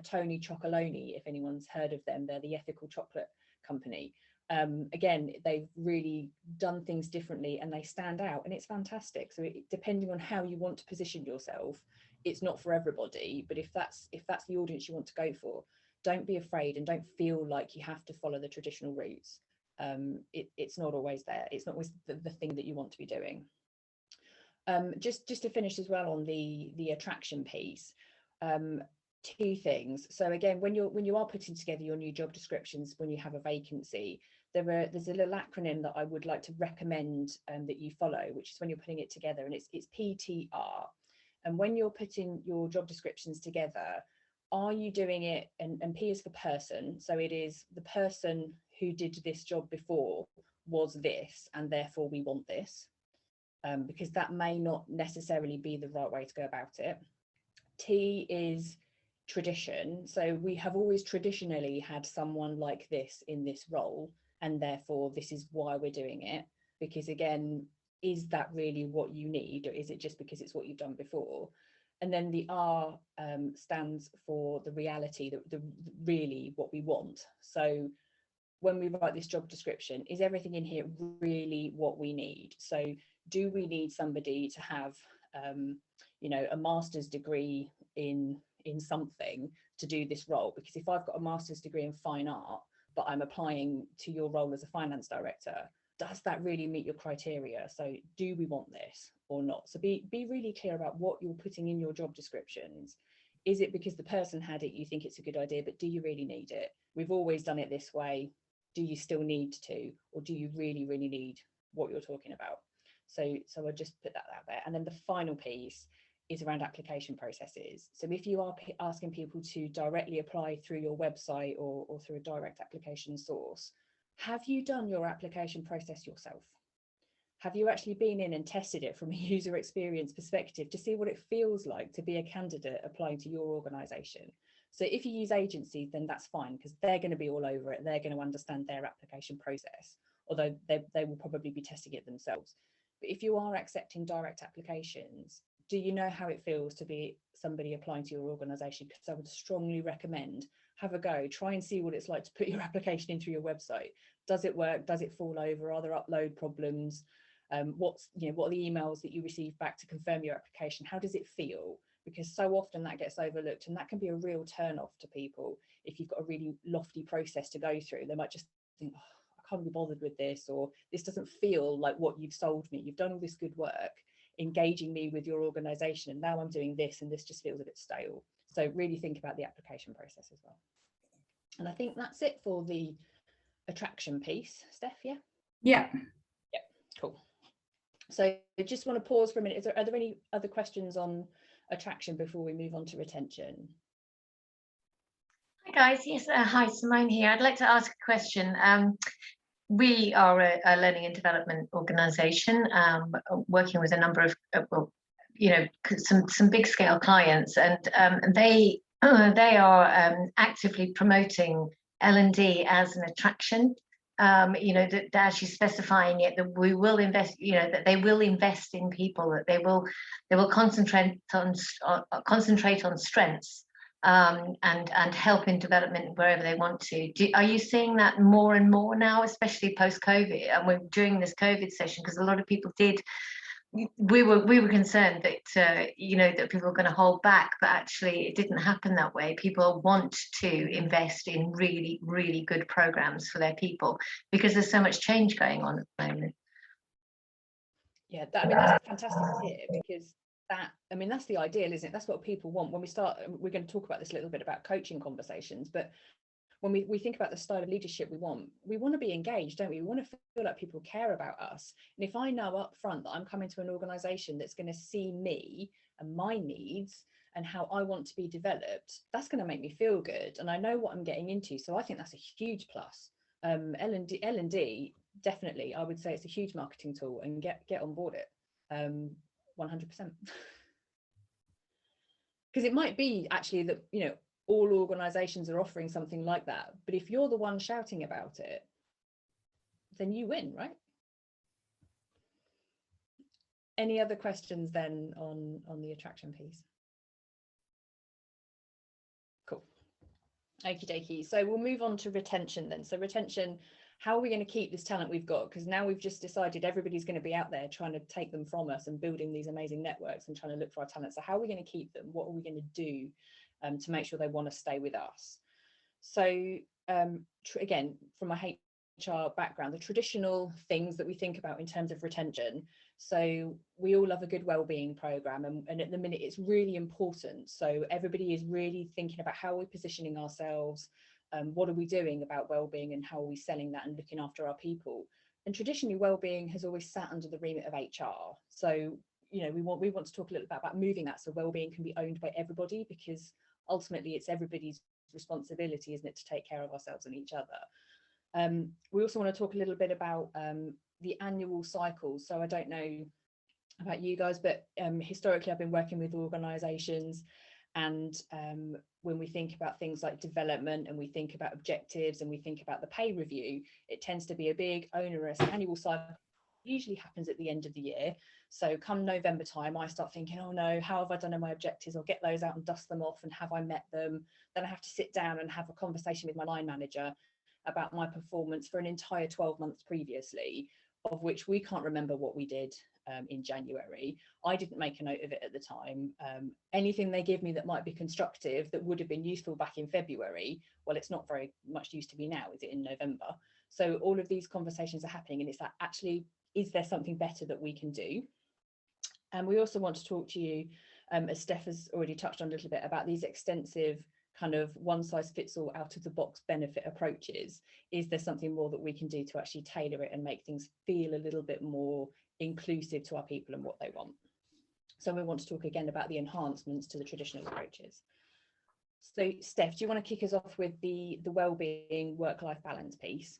Tony Chocolonely, if anyone's heard of them. They're the ethical chocolate company. Again, they've really done things differently and they stand out, and it's fantastic. So depending on how you want to position yourself, it's not for everybody, but if that's the audience you want to go for, don't be afraid and don't feel like you have to follow the traditional routes. It's not always there. It's not always the thing that you want to be doing. Just to finish as well on the attraction piece, 2 things. So again, when you are putting together your new job descriptions, when you have a vacancy, there's a little acronym that I would like to recommend that you follow, which is when you're putting it together, and it's PTR. And when you're putting your job descriptions together, are you doing it, and P is for person, so it is the person who did this job before was this, and therefore we want this, because that may not necessarily be the right way to go about it. T is tradition, so we have always traditionally had someone like this in this role, and therefore this is why we're doing it. Because again, is that really what you need, or is it just because it's what you've done before? And then the R stands for the reality, the really what we want. So when we write this job description, is everything in here really what we need? So do we need somebody to have you know, a master's degree in something to do this role? Because if I've got a master's degree in fine art, but I'm applying to your role as a finance director, does that really meet your criteria? So do we want this or not? So be really clear about what you're putting in your job descriptions. Is it because the person had it, you think it's a good idea, but do you really need it? We've always done it this way. Do you still need to, or do you really need what you're talking about? So I'll just put that out there. And then the final piece is around application processes. So if you are asking people to directly apply through your website or through a direct application source, have you done your application process yourself? Have you actually been in and tested it from a user experience perspective to see what it feels like to be a candidate applying to your organisation? So if you use agencies, then that's fine, because they're going to be all over it. They're going to understand their application process, although they will probably be testing it themselves. But if you are accepting direct applications, do you know how it feels to be somebody applying to your organisation? Because I would strongly recommend have a go, try and see what it's like to put your application in through your website. Does it work? Does it fall over? Are there upload problems? What are the emails that you receive back to confirm your application? How does it feel? Because so often that gets overlooked, and that can be a real turn off to people. If you've got a really lofty process to go through, they might just think, oh, I can't be bothered with this, or this doesn't feel like what you've sold me. You've done all this good work engaging me with your organisation, and now I'm doing this, and this just feels a bit stale. So really think about the application process as well. And I think that's it for the attraction piece. Steph, yeah? Yeah. Yeah, cool. So I just want to pause for a minute. Are there any other questions on attraction before we move on to retention? Hi guys, yes, hi, Simone here. I'd like to ask a question. We are a learning and development organisation working with a number of, some big scale clients, and they are actively promoting L&D as an attraction. That actually specifying it, that we will invest, that they will invest in people, that they will concentrate on strengths. And help in development wherever they want to. Are you seeing that more and more now, especially post-COVID? And we're during this COVID session, because a lot of people did. We were concerned that that people were going to hold back, but actually it didn't happen that way. People want to invest in really good programs for their people, because there's so much change going on at the moment. Yeah, that's fantastic to hear, because that's the ideal, isn't it? That's what people want. When we start, we're going to talk about this a little bit about coaching conversations, but when we think about the style of leadership we want to be engaged, don't we? We want to feel like people care about us. And if I know up front that I'm coming to an organisation that's going to see me and my needs and how I want to be developed, that's going to make me feel good, and I know what I'm getting into. So I think that's a huge plus. L&D, definitely, I would say it's a huge marketing tool, and get on board it 100%. Because it might be actually that, you know, all organizations are offering something like that, but if you're the one shouting about it, then you win, right? Any other questions then on the attraction piece? Cool. Okie dokie. So we'll move on to retention then. So retention, how are we going to keep this talent we've got? Because now we've just decided everybody's going to be out there trying to take them from us and building these amazing networks and trying to look for our talent. So how are we going to keep them? What are we going to do to make sure they want to stay with us? So again, from my HR background, the traditional things that we think about in terms of retention. So we all love a good wellbeing program, and at the minute it's really important. So everybody is really thinking about how we're positioning ourselves, what are we doing about wellbeing, and how are we selling that and looking after our people. And traditionally, wellbeing has always sat under the remit of HR. So, you know, we want to talk a little bit about moving that so wellbeing can be owned by everybody, because ultimately it's everybody's responsibility, isn't it, to take care of ourselves and each other. We also want to talk a little bit about the annual cycle. So I don't know about you guys, but historically I've been working with organizations, and when we think about things like development, and we think about objectives, and we think about the pay review, it tends to be a big onerous annual cycle. Usually happens at the end of the year. So come November time, I start thinking, oh no, how have I done on my objectives? I'll get those out and dust them off, and have I met them? Then I have to sit down and have a conversation with my line manager about my performance for an entire 12 months previously, of which we can't remember what we did in January. I didn't make a note of it at the time. Anything they give me that might be constructive, that would have been useful back in February, well, it's not very much use to me now, is it, in November? So all of these conversations are happening, and it's like, actually, is there something better that we can do? And we also want to talk to you, as Steph has already touched on a little bit, about these extensive kind of one size fits all out of the box benefit approaches. Is there something more that we can do to actually tailor it and make things feel a little bit more inclusive to our people and what they want? So we want to talk again about the enhancements to the traditional approaches. So Steph, do you want to kick us off with the well-being work-life balance piece?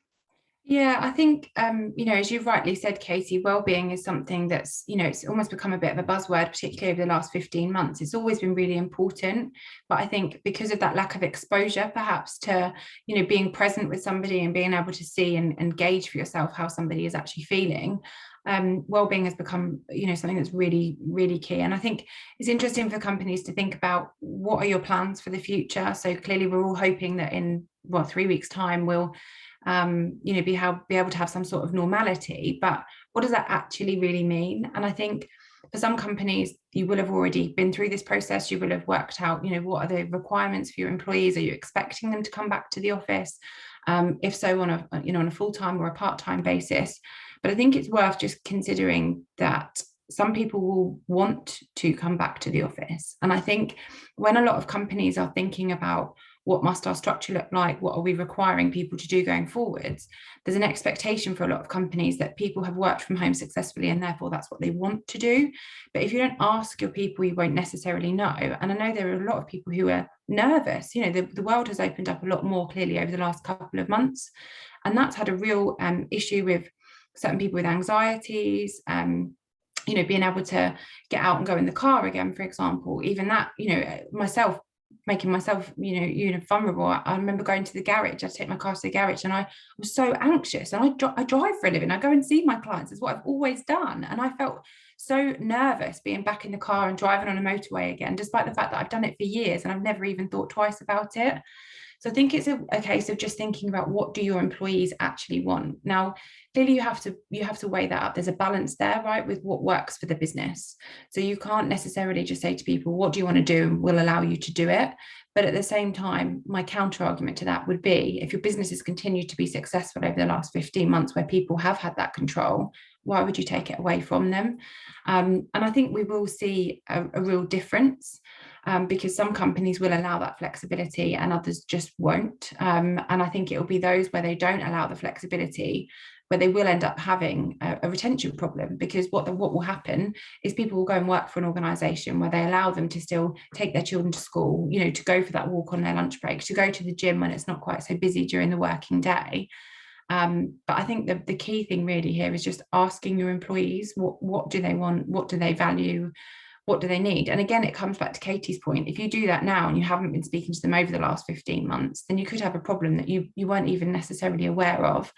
Yeah, I think, you know, as you've rightly said, Katie, wellbeing is something that's, you know, it's almost become a bit of a buzzword, particularly over the last 15 months. It's always been really important. But I think because of that lack of exposure, perhaps, to, you know, being present with somebody and being able to see and gauge for yourself how somebody is actually feeling, wellbeing has become, you know, something that's really, really key. And I think it's interesting for companies to think about, what are your plans for the future? So clearly we're all hoping that in, well, 3 weeks' time we'll you know, be able to have some sort of normality, but what does that actually really mean? And I think for some companies, you will have already been through this process. You will have worked out, you know, what are the requirements for your employees? Are you expecting them to come back to the office? If so, on a, you know, on a full-time or a part-time basis. But I think it's worth just considering that some people will want to come back to the office. And I think when a lot of companies are thinking about, what must our structure look like? What are we requiring people to do going forwards? There's an expectation for a lot of companies that people have worked from home successfully, and therefore that's what they want to do. But if you don't ask your people, you won't necessarily know. And I know there are a lot of people who are nervous. You know, the world has opened up a lot more clearly over the last couple of months. And that's had a real issue with certain people with anxieties, you know, being able to get out and go in the car again, for example. Even that, you know, making myself, you know, vulnerable. I remember going to the garage. I take my car to the garage, and I was so anxious. And I drive for a living. I go and see my clients. It's what I've always done. And I felt so nervous being back in the car and driving on a motorway again, despite the fact that I've done it for years and I've never even thought twice about it. So I think it's a case of just thinking about, what do your employees actually want? Now, clearly you have to weigh that up. There's a balance there, right, with what works for the business. So you can't necessarily just say to people, what do you want to do? And we'll allow you to do it. But at the same time, my counter argument to that would be, if your business has continued to be successful over the last 15 months where people have had that control, why would you take it away from them? And I think we will see a real difference. Because some companies will allow that flexibility and others just won't. And I think it will be those where they don't allow the flexibility where they will end up having a retention problem, because what will happen is people will go and work for an organisation where they allow them to still take their children to school, you know, to go for that walk on their lunch break, to go to the gym when it's not quite so busy during the working day. But I think the key thing really here is just asking your employees, what do they want, what do they value, what do they need? And again, it comes back to Katie's point. If you do that now and you haven't been speaking to them over the last 15 months, then you could have a problem that you weren't even necessarily aware of.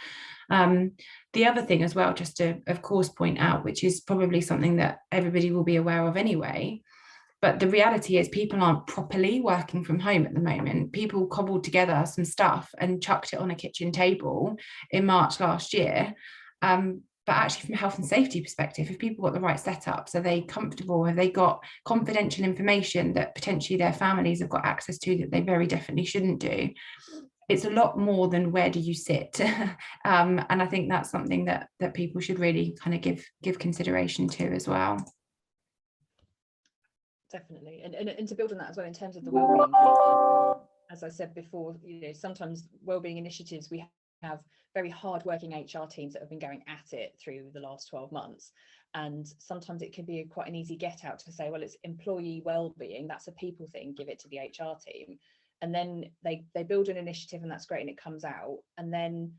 The other thing as well, just to, of course, point out, which is probably something that everybody will be aware of anyway, but the reality is people aren't properly working from home at the moment. People cobbled together some stuff and chucked it on a kitchen table in March last year. But actually, from a health and safety perspective, if people got the right setups, are they comfortable? Have they got confidential information that potentially their families have got access to that they very definitely shouldn't do? It's a lot more than where do you sit. And I think that's something that people should really kind of give consideration to as well. Definitely, and to build on that as well, in terms of the wellbeing piece, as I said before, you know, sometimes wellbeing initiatives, we have very hard-working HR teams that have been going at it through the last 12 months, and sometimes it can be quite an easy get out to say, well, it's employee wellbeing, that's a people thing, give it to the HR team, and then they build an initiative and that's great and it comes out, and then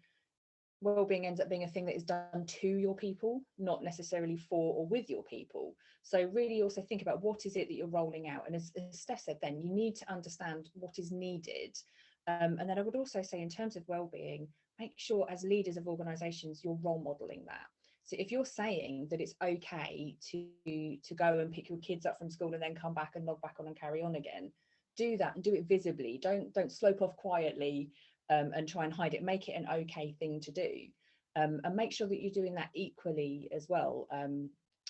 wellbeing ends up being a thing that is done to your people, not necessarily for or with your people. So really also think about what is it that you're rolling out, and as Steph said, then you need to understand what is needed. And then I would also say, in terms of wellbeing, make sure as leaders of organisations you're role modelling that. So if you're saying that it's okay to go and pick your kids up from school and then come back and log back on and carry on again, do that and do it visibly. Don't slope off quietly and try and hide it. Make it an okay thing to do, and make sure that you're doing that equally as well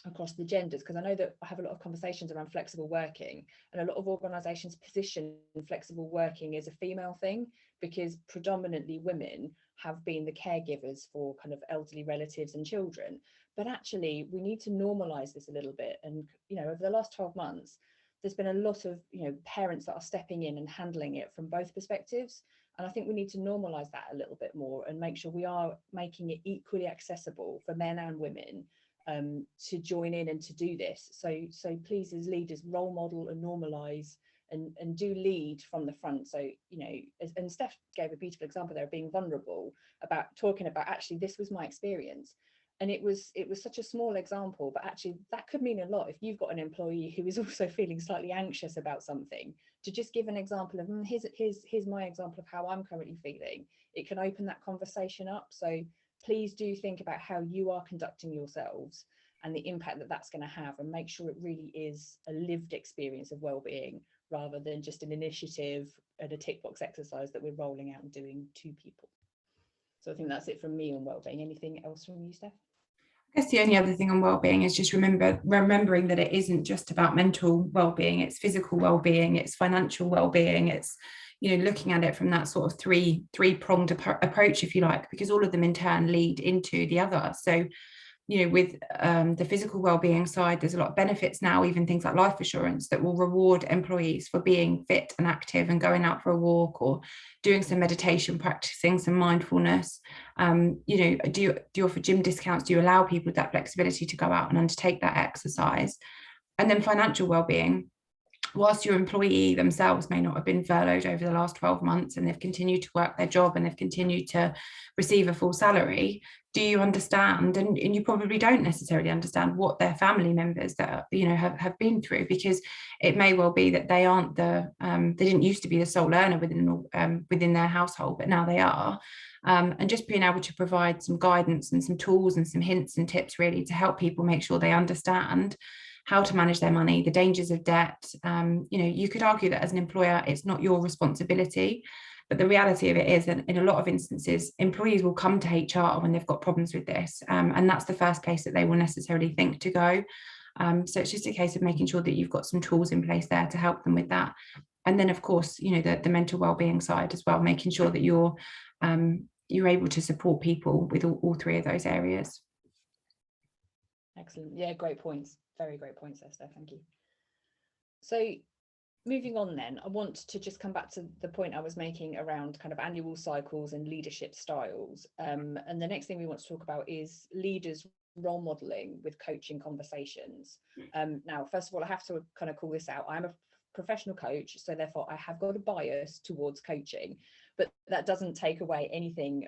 across the genders, because I know that I have a lot of conversations around flexible working, and a lot of organisations position flexible working as a female thing because predominantly women have been the caregivers for kind of elderly relatives and children. But actually we need to normalise this a little bit, and you know, over the last 12 months there's been a lot of, you know, parents that are stepping in and handling it from both perspectives. And I think we need to normalise that a little bit more and make sure we are making it equally accessible for men and women to join in and to do this. So please, as leaders, role model and normalise and do lead from the front. So, you know, and Steph gave a beautiful example there of being vulnerable, about talking about, actually, this was my experience. And it was such a small example, but actually that could mean a lot if you've got an employee who is also feeling slightly anxious about something, to just give an example of here's my example of how I'm currently feeling. It can open that conversation up. So please do think about how you are conducting yourselves and the impact that that's going to have, and make sure it really is a lived experience of well-being rather than just an initiative and a tick box exercise that we're rolling out and doing to people. So I think that's it from me on well-being. Anything else from you, Steph? I guess the only other thing on well-being is just remembering that it isn't just about mental well-being, it's physical well-being, it's financial well-being, it's, you know, looking at it from that sort of three-pronged approach, if you like, because all of them in turn lead into the other. So, you know, with the physical well-being side, there's a lot of benefits now, even things like life assurance, that will reward employees for being fit and active and going out for a walk or doing some meditation, practicing some mindfulness. You know, do you offer gym discounts? Do you allow people that flexibility to go out and undertake that exercise? And then financial well-being, whilst your employee themselves may not have been furloughed over the last 12 months and they've continued to work their job and they've continued to receive a full salary, do you understand, and you probably don't necessarily understand, what their family members that, you know, have been through, because it may well be that they aren't they didn't used to be the sole earner within their household, but now they are. And just being able to provide some guidance and some tools and some hints and tips really to help people make sure they understand how to manage their money, the dangers of debt. You know, you could argue that as an employer, it's not your responsibility, but the reality of it is that in a lot of instances, employees will come to HR when they've got problems with this, and that's the first place that they will necessarily think to go. So it's just a case of making sure that you've got some tools in place there to help them with that. And then, of course, you know, the mental well-being side as well, making sure that you're able to support people with all three of those areas. Excellent. Yeah, great points. Very great points there, Steph. Thank you. So moving on then, I want to just come back to the point I was making around kind of annual cycles and leadership styles. And the next thing we want to talk about is leaders role modeling with coaching conversations. Now, first of all, I have to kind of call this out. I'm a professional coach, so therefore I have got a bias towards coaching, but that doesn't take away anything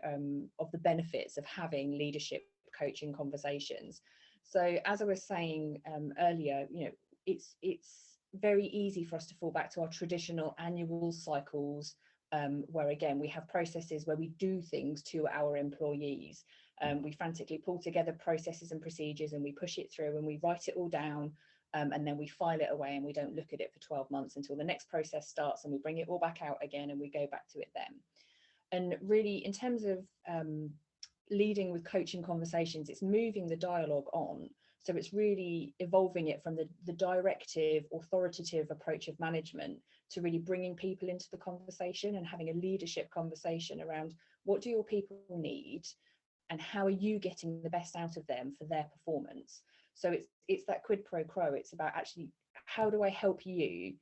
of the benefits of having leadership coaching conversations. So as I was saying earlier, you know, it's very easy for us to fall back to our traditional annual cycles, where again we have processes where we do things to our employees. We frantically pull together processes and procedures and we push it through and we write it all down, and then we file it away and we don't look at it for 12 months until the next process starts, and we bring it all back out again and we go back to it then. And really, in terms of leading with coaching conversations, it's moving the dialogue on. So it's really evolving it from the directive, authoritative approach of management to really bringing people into the conversation and having a leadership conversation around what do your people need and how are you getting the best out of them for their performance. So it's that quid pro quo. It's about actually, how do I help you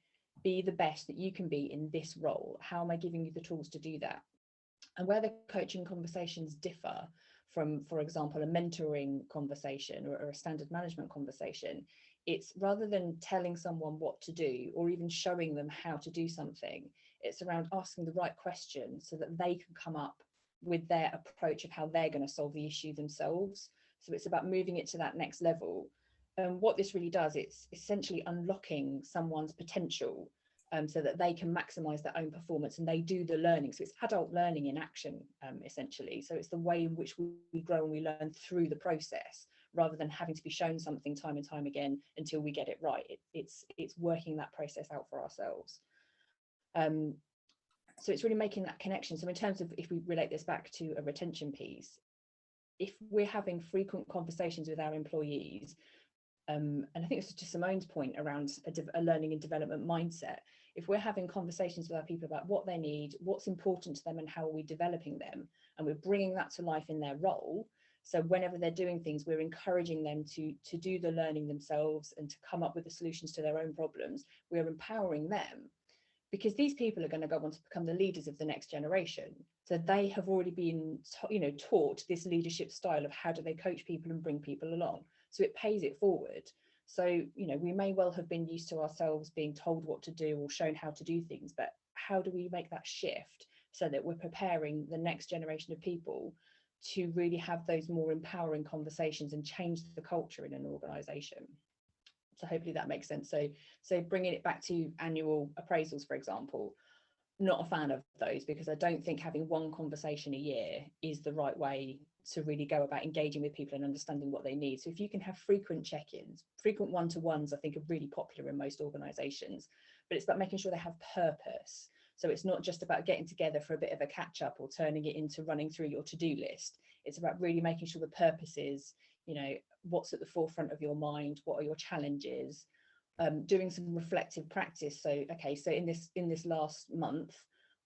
be the best that you can be in this role? How am I giving you the tools to do that? And where the coaching conversations differ from, for example, a mentoring conversation or a standard management conversation, it's rather than telling someone what to do or even showing them how to do something, it's around asking the right question so that they can come up with their approach of how they're going to solve the issue themselves. So it's about moving it to that next level. And what this really does, it's essentially unlocking someone's potential, so that they can maximize their own performance and they do the learning. So it's adult learning in action, essentially. So it's the way in which we grow and we learn through the process, rather than having to be shown something time and time again until we get it right. It's working that process out for ourselves. So it's really making that connection. So in terms of, if we relate this back to a retention piece, if we're having frequent conversations with our employees, and I think it's to Simone's point around a learning and development mindset, if we're having conversations with our people about what they need, what's important to them and how are we developing them, and we're bringing that to life in their role, so whenever they're doing things, we're encouraging them to do the learning themselves and to come up with the solutions to their own problems, we're empowering them, because these people are going to go on to become the leaders of the next generation. So they have already been taught this leadership style of how do they coach people and bring people along. So it pays it forward. So, we may well have been used to ourselves being told what to do or shown how to do things, but how do we make that shift so that we're preparing the next generation of people to really have those more empowering conversations and change the culture in an organization? So hopefully that makes sense. So bringing it back to annual appraisals, for example, not a fan of those, because I don't think having one conversation a year is the right way to really go about engaging with people and understanding what they need. So if you can have frequent check-ins, frequent one-to-ones, I think are really popular in most organizations, but it's about making sure they have purpose. So it's not just about getting together for a bit of a catch-up or turning it into running through your to-do list. It's about really making sure the purpose is, what's at the forefront of your mind, what are your challenges, doing some reflective practice. So so in this last month,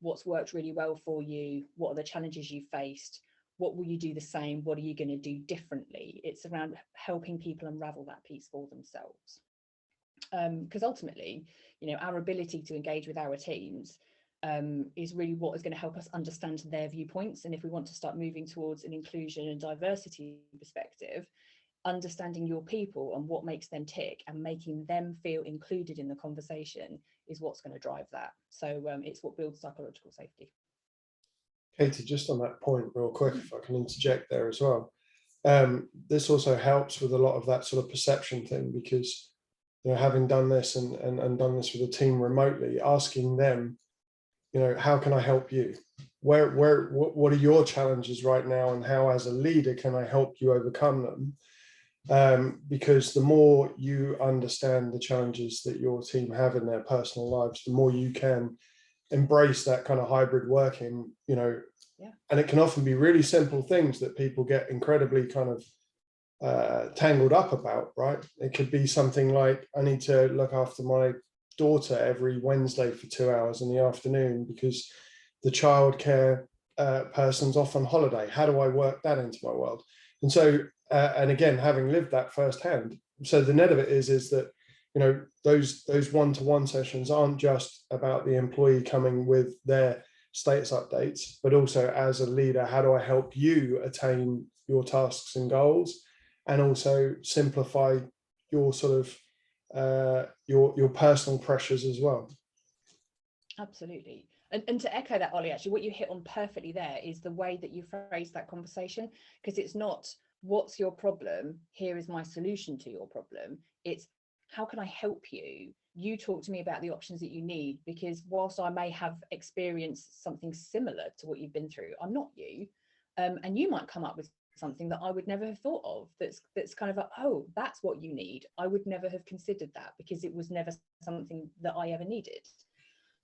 what's worked really well for you, what are the challenges you faced, what will you do the same, what are you going to do differently? It's around helping people unravel that piece for themselves, because ultimately, our ability to engage with our teams is really what is going to help us understand their viewpoints. And if we want to start moving towards an inclusion and diversity perspective, understanding your people and what makes them tick and making them feel included in the conversation is what's going to drive that. So it's what builds psychological safety. Katie, just on that point real quick, if I can interject there as well. This also helps with a lot of that sort of perception thing, because having done this and done this with a team remotely, asking them, how can I help you? What are your challenges right now, and how as a leader can I help you overcome them? Because the more you understand the challenges that your team have in their personal lives, the more you can embrace that kind of hybrid working, and it can often be really simple things that people get incredibly kind of tangled up about, right? It could be something like, I need to look after my daughter every Wednesday for 2 hours in the afternoon because the childcare person's off on holiday. How do I work that into my world? And so, and again, having lived that firsthand, so the net of it is that you know, those one-to-one sessions aren't just about the employee coming with their status updates, but also as a leader, how do I help you attain your tasks and goals, and also simplify your sort of your personal pressures as well. Absolutely. And to echo that, Ollie, actually, what you hit on perfectly there is the way that you phrase that conversation, because it's not, what's your problem? Here is my solution to your problem. It's, how can I help you? You talk to me about the options that you need, because whilst I may have experienced something similar to what you've been through, I'm not you. And you might come up with something that I would never have thought of, that's kind of a, oh, that's what you need. I would never have considered that, because it was never something that I ever needed.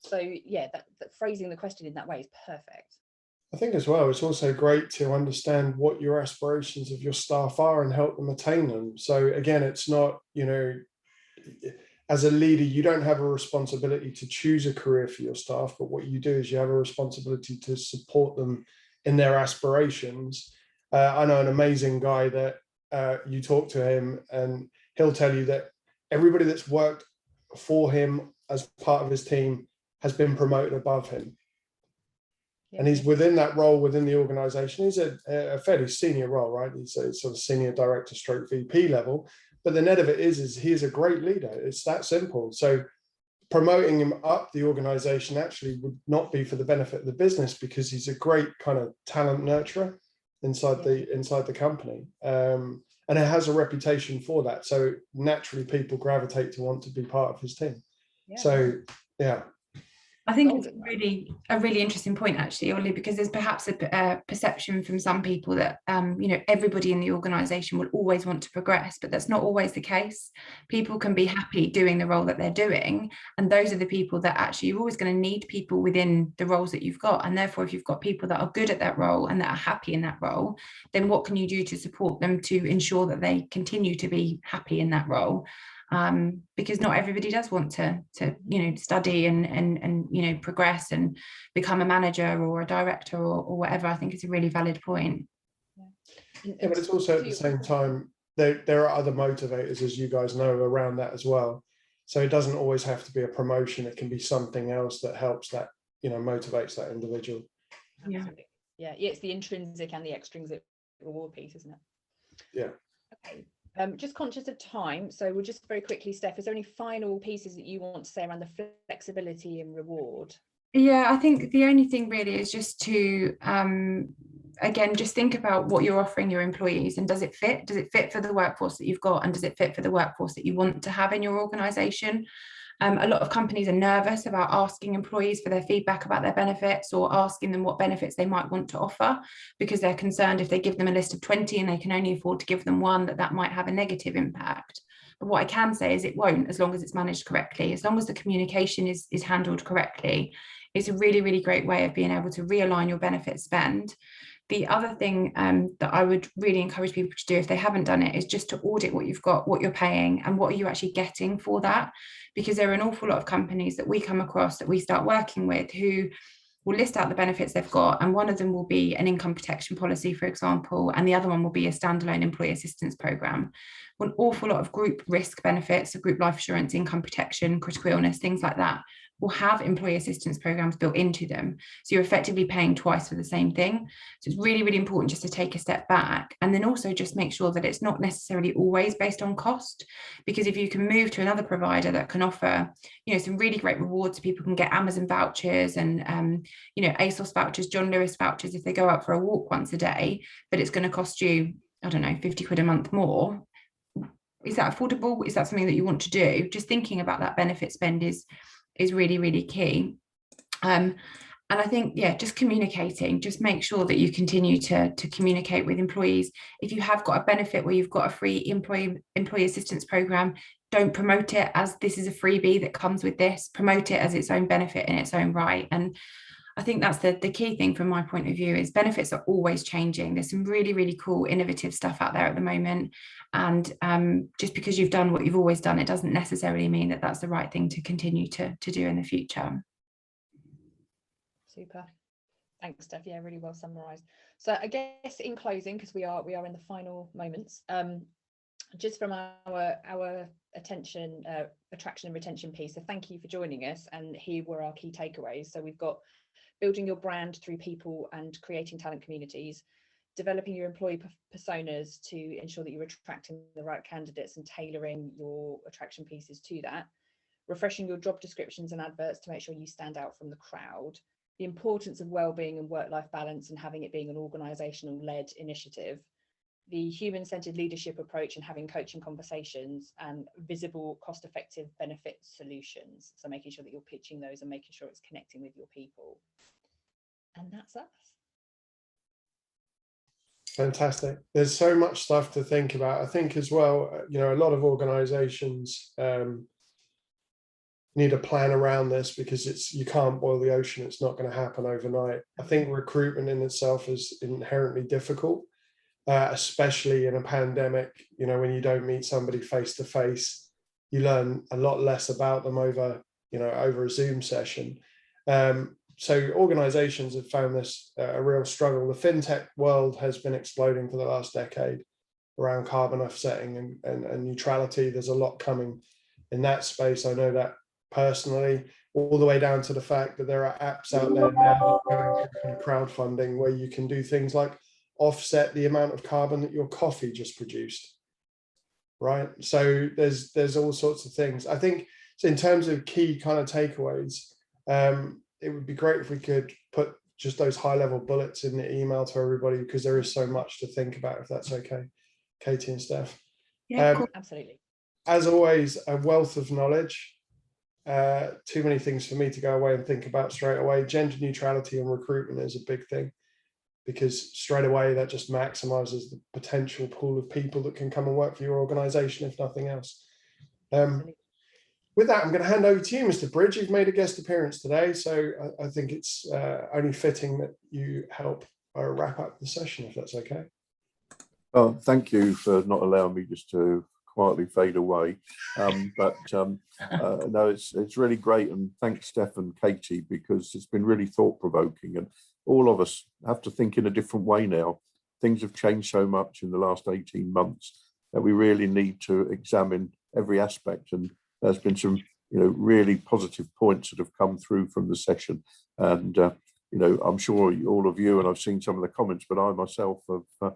So yeah, that phrasing the question in that way is perfect. I think as well, it's also great to understand what your aspirations of your staff are and help them attain them. So again, it's not, you know, as a leader, you don't have a responsibility to choose a career for your staff, but what you do is you have a responsibility to support them in their aspirations. I know an amazing guy that you talk to him and he'll tell you that everybody that's worked for him as part of his team has been promoted above him. Yeah. And he's within that role within the organization. He's a fairly senior role, right? He's a sort of senior director stroke VP level. But the net of it is he is a great leader. It's that simple. So promoting him up the organization actually would not be for the benefit of the business, because he's a great kind of talent nurturer inside the company. And it has a reputation for that. So naturally people gravitate to want to be part of his team. Yeah. So yeah. I think it's a really interesting point, actually, Ollie, because there's perhaps a perception from some people that you know, everybody in the organisation will always want to progress, but that's not always the case. People can be happy doing the role that they're doing, and those are the people that actually you're always going to need people within the roles that you've got. And therefore, if you've got people that are good at that role and that are happy in that role, then what can you do to support them to ensure that they continue to be happy in that role? Because not everybody does want to you know, study and you know, progress and become a manager or a director or whatever. I think it's a really valid point. Yeah, but it's also at the same time there are other motivators, as you guys know, around that as well. So it doesn't always have to be a promotion. It can be something else that helps that, you know, motivates that individual. Absolutely. Yeah, it's the intrinsic and the extrinsic reward piece, isn't it? Yeah. Okay. Just conscious of time, so we'll just very quickly, Steph, is there any final pieces that you want to say around the flexibility and reward? Yeah, I think the only thing really is just to again, just think about what you're offering your employees, and does it fit? Does it fit for the workforce that you've got, and does it fit for the workforce that you want to have in your organisation? A lot of companies are nervous about asking employees for their feedback about their benefits, or asking them what benefits they might want to offer, because they're concerned if they give them a list of 20 and they can only afford to give them one, that might have a negative impact. But what I can say is it won't, as long as it's managed correctly, as long as the communication is handled correctly. It's a really, really great way of being able to realign your benefit spend. The other thing that I would really encourage people to do if they haven't done it is just to audit what you've got, what you're paying, and what are you actually getting for that. Because there are an awful lot of companies that we come across that we start working with who will list out the benefits they've got, and one of them will be an income protection policy, for example, and the other one will be a standalone employee assistance program. An awful lot of group risk benefits, so group life insurance, income protection, critical illness, things like that, will have employee assistance programs built into them. So you're effectively paying twice for the same thing. So it's really, really important just to take a step back, and then also just make sure that it's not necessarily always based on cost. Because if you can move to another provider that can offer, you know, some really great rewards, people can get Amazon vouchers and you know, ASOS vouchers, John Lewis vouchers if they go out for a walk once a day, but it's going to cost you, I don't know, 50 quid a month more. Is that affordable? Is that something that you want to do? Just thinking about that benefit spend is really, really key. And I think, yeah, just communicating, just make sure that you continue to communicate with employees. If you have got a benefit where you've got a free employee assistance program, don't promote it as this is a freebie that comes with this. Promote it as its own benefit in its own right. And I think that's the key thing from my point of view, is benefits are always changing. There's some really, really cool, innovative stuff out there at the moment. And just because you've done what you've always done, it doesn't necessarily mean that that's the right thing to continue to do in the future. Super. Thanks, Steph. Yeah, really well summarised. So I guess in closing, because we are in the final moments, just from our attraction and retention piece. So thank you for joining us. And here were our key takeaways. So we've got building your brand through people and creating talent communities, developing your employee personas to ensure that you're attracting the right candidates and tailoring your attraction pieces to that, refreshing your job descriptions and adverts to make sure you stand out from the crowd, the importance of well-being and work-life balance and having it being an organisational led initiative, the human-centered leadership approach and having coaching conversations, and visible, cost-effective benefit solutions. So making sure that you're pitching those and making sure it's connecting with your people. And that's us. Fantastic. There's so much stuff to think about. I think as well, you know, a lot of organizations need a plan around this, because you can't boil the ocean. It's not going to happen overnight. I think recruitment in itself is inherently difficult, especially in a pandemic. You know, when you don't meet somebody face to face, you learn a lot less about them over a Zoom session. So organizations have found this a real struggle. The fintech world has been exploding for the last decade around carbon offsetting and neutrality. There's a lot coming in that space. I know that personally, all the way down to the fact that there are apps out there now going through crowdfunding where you can do things like offset the amount of carbon that your coffee just produced. Right. So there's all sorts of things. I think so in terms of key kind of takeaways, it would be great if we could put just those high level bullets in the email to everybody, because there is so much to think about, if that's okay, Katie and Steph. Yeah, cool. Absolutely. As always, a wealth of knowledge. Too many things for me to go away and think about straight away. Gender neutrality and recruitment is a big thing, because straight away that just maximizes the potential pool of people that can come and work for your organization, if nothing else. With that, I'm going to hand over to you, Mr. Bridge. You've made a guest appearance today, so I think it's only fitting that you help wrap up the session, if that's okay. Well, thank you for not allowing me just to quietly fade away. No, it's really great, and thanks, Steph and Katie, because it's been really thought-provoking, and all of us have to think in a different way now. Things have changed so much in the last 18 months that we really need to examine every aspect, and there's been some, really positive points that have come through from the session. And, I'm sure all of you, and I've seen some of the comments, but I myself have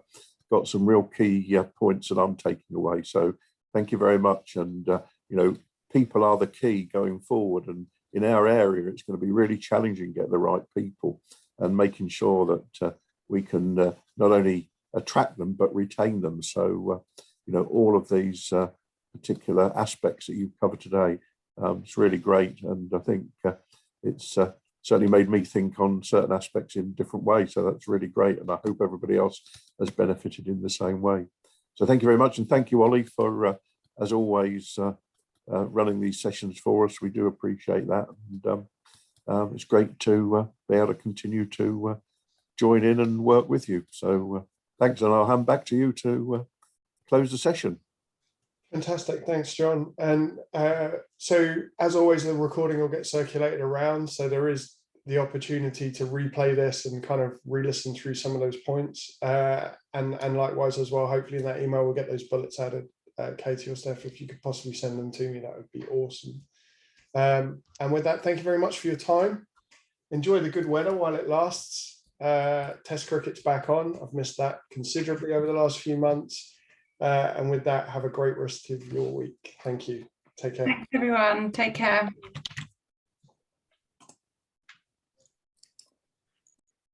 got some real key points that I'm taking away. So thank you very much. And, people are the key going forward. And in our area, it's going to be really challenging to get the right people and making sure that we can not only attract them, but retain them. So, all of these particular aspects that you've covered today, it's really great. And I think it's certainly made me think on certain aspects in different ways. So that's really great. And I hope everybody else has benefited in the same way. So thank you very much. And thank you, Ollie, for, as always, running these sessions for us. We do appreciate that. And it's great to be able to continue to join in and work with you. So thanks. And I'll hand back to you to close the session. Fantastic. Thanks, John. And so, as always, the recording will get circulated around. So there is the opportunity to replay this and kind of re-listen through some of those points. And likewise as well, hopefully in that email, we'll get those bullets added. Katie or Steph, if you could possibly send them to me, that would be awesome. And with that, thank you very much for your time. Enjoy the good weather while it lasts. Test cricket's back on. I've missed that considerably over the last few months. And with that, have a great rest of your week. Thank you. Take care. Thanks, everyone. Take care.